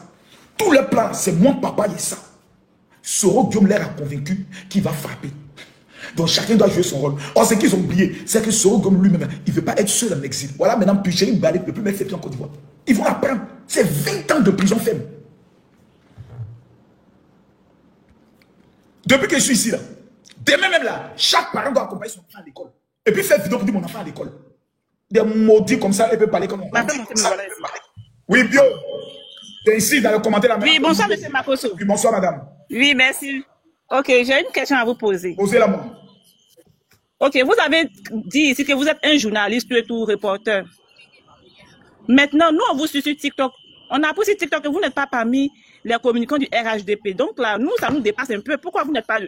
Tout le plan, c'est moi, papa, et ça. Soro Guillaume leur a convaincu qu'il va frapper. Donc chacun doit jouer son rôle. Or, ce qu'ils ont oublié, c'est que Soro Guillaume lui-même, il ne veut pas être seul en exil. Voilà, maintenant, Pucheri Mbale ne peut plus mettre ses pieds en Côte d'Ivoire. Ils vont apprendre. C'est 20 ans de prison ferme. Depuis que je suis ici, là, demain même là, chaque parent doit accompagner son enfant à l'école. Et puis faire vidéo pour dire mon enfant à l'école. Des maudits comme ça, elle peut parler comme on parle. Oui, Bio. T'es ici dans le commentaire. Oui, bonsoir, monsieur Makoso. Oui, bonsoir, madame. Oui, merci. Ok, j'ai une question à vous poser. Posez-la moi. Ok, vous avez dit ici que vous êtes un journaliste et tout, reporter. Maintenant, nous, on vous suit sur TikTok. On a appris sur TikTok que vous n'êtes pas parmi les communicants du RHDP. Donc là, nous, ça nous dépasse un peu. Pourquoi vous n'êtes pas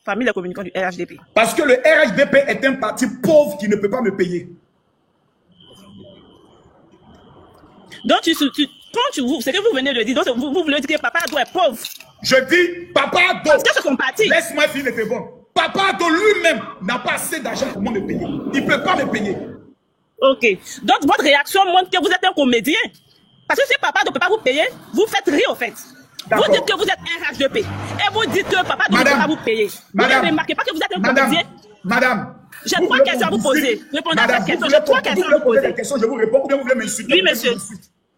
parmi les communicants du RHDP? Parce que le RHDP est un parti pauvre qui ne peut pas me payer. Donc, c'est que vous venez de dire, donc vous voulez dire que Papa Ado est pauvre. Je dis, Papa Ado. Parce que c'est son parti. Laisse-moi finir, c'est bon. Papa Ado lui-même n'a pas assez d'argent pour moi me payer. Il ne peut pas me payer. Ok. Donc, votre réaction montre que vous êtes un comédien. Parce que si Papa ne peut pas vous payer, vous faites rire, en fait. Vous dites que vous êtes un RHDP. Et vous dites que Papa ne peut pas vous payer. Vous ne remarquez pas que vous êtes un comédien? Madame. J'ai 3 questions à vous poser. Répondez à cette question. J'ai 3 questions à vous poser. Je vous réponds ou bien vous voulez m'insulter? Oui, monsieur.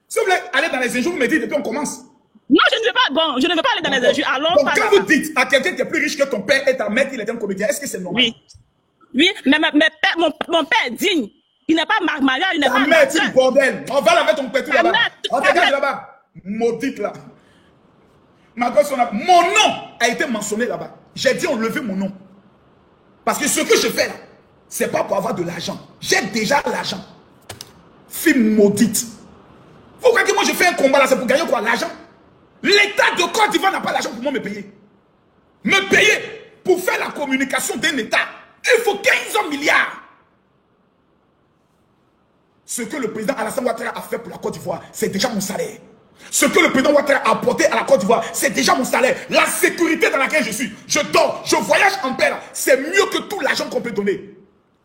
Si vous voulez aller dans les injures, vous me dites et puis on commence. Non, je ne veux pas. Bon, je ne veux pas aller dans les injures. Allons. Donc, quand vous dites à quelqu'un qui est plus riche que ton père et ta mère qu'il est un comédien, est-ce que c'est normal? Oui. Oui, mais mon père est digne. Il n'est pas marié, il n'est pas... Ta mère, tu es bordel. On va laver ton pétou là-bas. On dégage là-bas. Maudite là. Mon nom a été mentionné là-bas. J'ai dit enlever mon nom. Parce que ce que je fais là, c'est pas pour avoir de l'argent. J'ai déjà l'argent. Fille maudite. Vous croyez que moi je fais un combat là, c'est pour gagner quoi? L'argent? L'État de Côte d'Ivoire n'a pas l'argent pour moi me payer. Me payer pour faire la communication d'un État. Il faut 15 milliards. Ce que le président Alassane Ouattara a fait pour la Côte d'Ivoire, c'est déjà mon salaire. Ce que le président Ouattara a apporté à la Côte d'Ivoire, c'est déjà mon salaire. La sécurité dans laquelle je suis, je dors, je voyage en paix, c'est mieux que tout l'argent qu'on peut donner.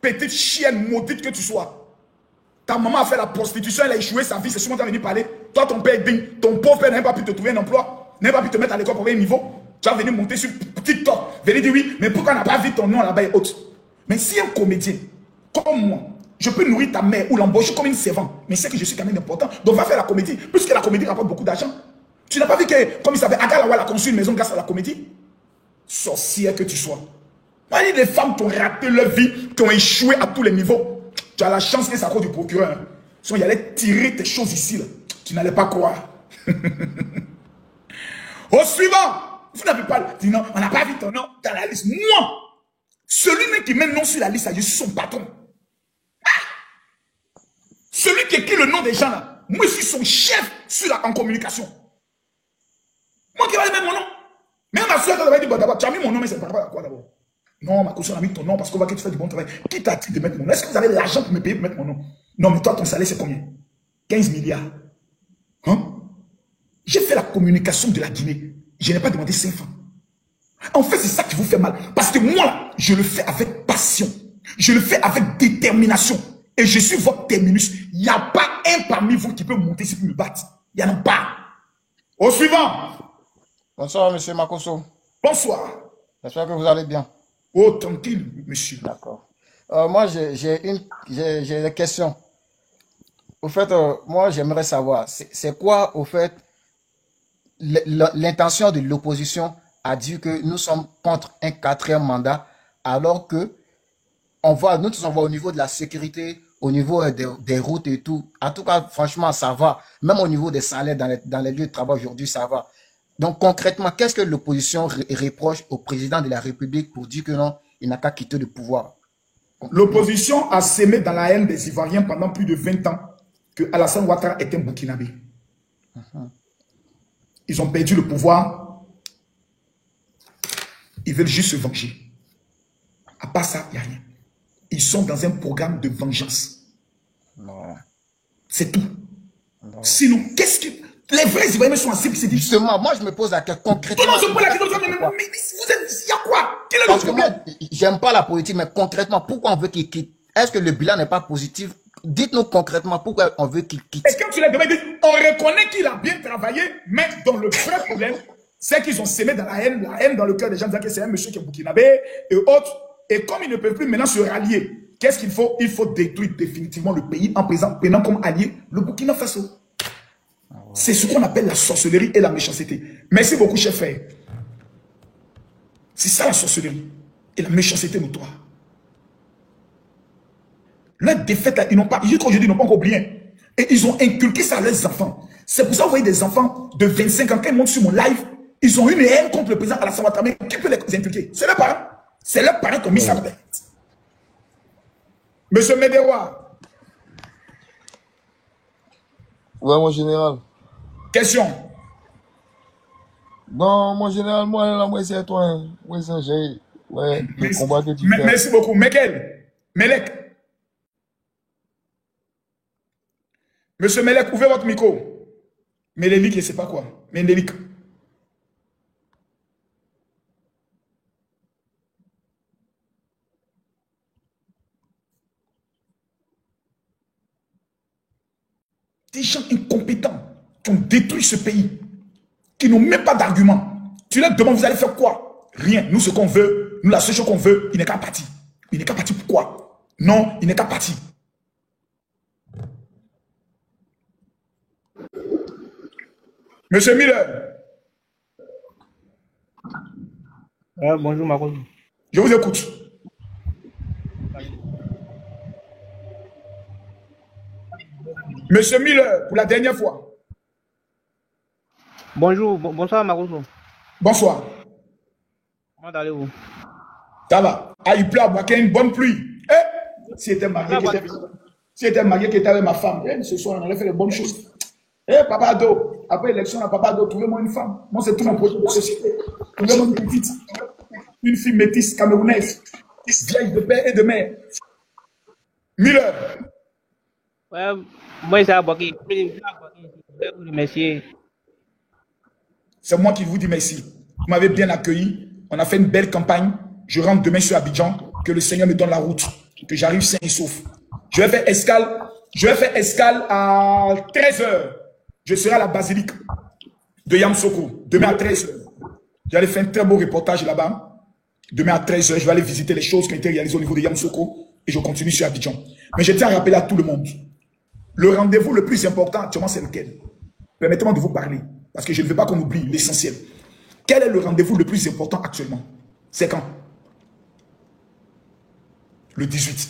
Petite chienne maudite que tu sois. Ta maman a fait la prostitution, elle a échoué sa vie, c'est sûrement t'as venu parler. Toi, ton père est digne. Ton pauvre père n'a pas pu te trouver un emploi, n'a pas pu te mettre à l'école pour un niveau. Tu vas venir monter sur TikTok, venir dire oui, mais pourquoi on n'a pas vu ton nom là-bas et autres? Mais si un comédien, comme moi, je peux nourrir ta mère ou l'embaucher comme une servante, mais c'est que je suis quand même important. Donc va faire la comédie, puisque la comédie rapporte beaucoup d'argent. Tu n'as pas vu que, comme il s'appelle, Agalawa a conçu une maison grâce à la comédie? Sorcière que tu sois. Il y a des femmes qui ont raté leur vie, qui ont échoué à tous les niveaux. Tu as la chance que c'est à cause du procureur. Hein. Sinon, il allait tirer tes choses ici, là. Tu n'allais pas croire. Au suivant, vous n'avez pas dit non, on n'a pas vu ton nom dans la liste. Moi, celui qui met non sur la liste, je suis son patron. Ah! Celui qui écrit le nom des gens là, moi je suis son chef en communication. Moi qui vais mettre mon nom. Même ma soeur, elle va dire, d'abord, tu as mis mon nom, mais c'est par rapport à quoi d'abord? Non, ma caution a mis ton nom parce qu'on va que tu fais du bon travail. Qui t'a dit de mettre mon nom? Est-ce que vous avez l'argent pour me payer pour mettre mon nom? Non, mais toi, ton salaire, c'est combien? 15 milliards. Hein? J'ai fait la communication de la Guinée. Je n'ai pas demandé 5 francs. En fait, c'est ça qui vous fait mal. Parce que moi, je le fais avec passion. Je le fais avec détermination. Et je suis votre terminus. Il n'y a pas un parmi vous qui peut monter ici pour me battre. Il n'y en a pas. Au suivant. Bonsoir, monsieur Makosso. Bonsoir. J'espère que vous allez bien. Oh, tranquille, monsieur. D'accord. Moi, j'ai des questions. Au fait, moi, j'aimerais savoir, c'est quoi, au fait, l'intention de l'opposition à dire que nous sommes contre un 4e mandat, alors que nous tous on voit au niveau de la sécurité, au niveau des routes et tout. En tout cas, franchement, ça va. Même au niveau des salaires dans les lieux de travail aujourd'hui, ça va. Donc, concrètement, qu'est-ce que l'opposition reproche au président de la République pour dire que non, il n'a qu'à quitter le pouvoir? L'opposition a sémé dans la haine des Ivoiriens pendant plus de 20 ans que Alassane Ouattara est un Burkinabé. Ils ont perdu le pouvoir. Ils veulent juste se venger. À part ça, il n'y a rien. Ils sont dans un programme de vengeance. C'est tout. Sinon, qu'est-ce que... Les vrais Ivoiriens sont assez... Justement, moi je me pose la question concrètement. Non, je pose la question, mais vous êtes... Il y a quoi? Quel est le problème? Parce que moi, j'aime pas la politique, mais concrètement, pourquoi on veut qu'il quitte? Est-ce que le bilan n'est pas positif? Dites-nous concrètement pourquoi on veut qu'il quitte. Est-ce que tu l'as demandé? On reconnaît qu'il a bien travaillé, mais dans le vrai problème, c'est qu'ils ont sémé dans la haine dans le cœur des gens, disant que c'est un monsieur qui est burkinabé et autres. Et comme ils ne peuvent plus maintenant se rallier, qu'est-ce qu'il faut? Il faut détruire définitivement le pays en prenant comme allié le Burkina Faso. C'est ce qu'on appelle la sorcellerie et la méchanceté. Merci beaucoup, chef frère. C'est ça la sorcellerie et la méchanceté notoire. Leur défaite, ils n'ont pas, aujourd'hui, ils n'ont pas encore oublié. Et ils ont inculqué ça à leurs enfants. C'est pour ça que vous voyez des enfants de 25 ans, quand ils montent sur mon live, ils ont une haine contre le président Alassane Ouattara. Mais qui peut les inculquer? C'est leurs parents. C'est leurs parents qui ont mis ça en tête. Monsieur Méderoy. Ouais, mon général. Question. Non, mon général, moi, c'est toi. Moi, c'est j'ai. Ouais, le combat que tu fais. Merci beaucoup. Mekel. Melek. Monsieur Melek, ouvrez votre micro. Mélélique, je ne sais pas quoi. Mélélique. Des gens incompétents qui ont détruit ce pays, qui n'ont même pas d'argument. Tu leur demandes, vous allez faire quoi? Rien. Nous, ce qu'on veut, nous, la seule chose qu'on veut, il n'est qu'à partir. Il n'est qu'à partir pourquoi? Non, il n'est qu'à partir. Monsieur Miller. Bonjour, Marco. Je vous écoute. Monsieur Miller, pour la dernière fois. Bonjour, bonsoir Maroso. Bonsoir. Comment allez-vous? Ça va. Ah, il pleut à Baké, une bonne pluie. Eh, si était marié, qui était avec ma femme, ce soir, on allait faire les bonnes choses. Eh, Papa Ado, après l'élection, Papa Ado, trouvez-moi une femme. Moi, c'est tout mon projet de société. Trouvez-moi une petite, une fille métisse camerounaise, vieille de père et de mère. Miller. Ouais, moi, c'est à Baké. Je vous remercier. C'est moi qui vous dis merci. Vous m'avez bien accueilli. On a fait une belle campagne. Je rentre demain sur Abidjan. Que le Seigneur me donne la route. Que j'arrive sain et sauf. Je vais faire escale à 13h. Je serai à la basilique de Yamsoko. Demain à 13h. J'allais faire un très beau reportage là-bas. Demain à 13h, je vais aller visiter les choses qui ont été réalisées au niveau de Yamsoko. Et je continue sur Abidjan. Mais je tiens à rappeler à tout le monde. Le rendez-vous le plus important actuellement, c'est lequel? Permettez-moi de vous parler. Parce que je ne veux pas qu'on oublie l'essentiel. Quel est le rendez-vous le plus important actuellement? C'est quand? Le 18.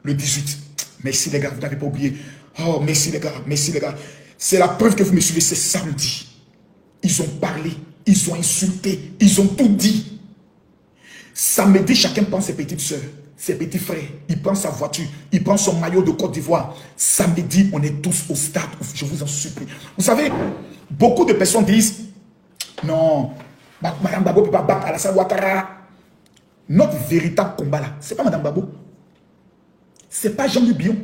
Le 18. Merci les gars, vous n'avez pas oublié. Oh, merci les gars, merci les gars. C'est la preuve que vous me suivez, c'est samedi. Ils ont parlé, ils ont insulté, ils ont tout dit. Samedi, chacun prend ses petites soeurs, ses petits frères. Il prend sa voiture, il prend son maillot de Côte d'Ivoire. Samedi, on est tous au stade. Je vous en supplie. Vous savez, beaucoup de personnes disent, non, Madame Babo ne peut pas battre Alassane Ouattara. Notre véritable combat là, ce n'est pas Madame Babo. Ce n'est pas Jean-Luc Bion.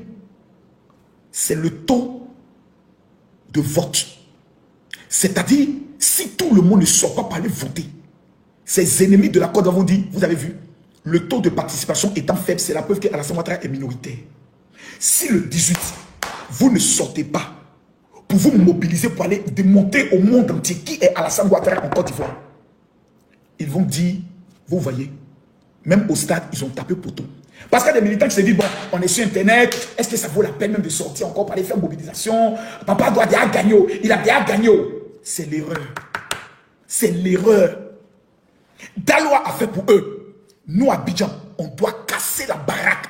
C'est le taux de vote. C'est-à-dire, si tout le monde ne sort pas pour aller voter, ses ennemis de la Côte d'Ivoire vont dire, vous avez vu, le taux de participation étant faible, c'est la preuve qu'Alassane Ouattara est minoritaire. Si le 18, vous ne sortez pas pour vous mobiliser pour aller démontrer au monde entier qui est Alassane Ouattara en Côte d'Ivoire, ils vont dire, vous voyez, même au stade, ils ont tapé poteau. Parce qu'il y a des militants qui se disent, bon, on est sur Internet, est-ce que ça vaut la peine même de sortir encore pour aller faire mobilisation? Papa doit déjà gagner, il a déjà gagné. C'est l'erreur. C'est l'erreur. Daloa a fait pour eux. Nous, Abidjan, on doit casser la baraque.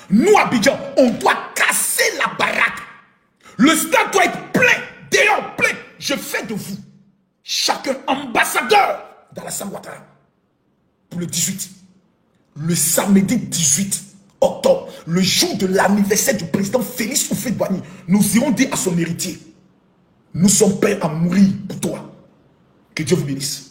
Nous, Abidjan, on doit casser la baraque. Le stade doit être plein, d'ailleurs plein. Je fais de vous, chacun ambassadeur d'Alassane Ouattara. Pour le 18. Le samedi 18 octobre, le jour de l'anniversaire du président Félix Houphouët-Boigny, nous irons dire à son héritier, nous sommes prêts à mourir pour toi. Que Dieu vous bénisse.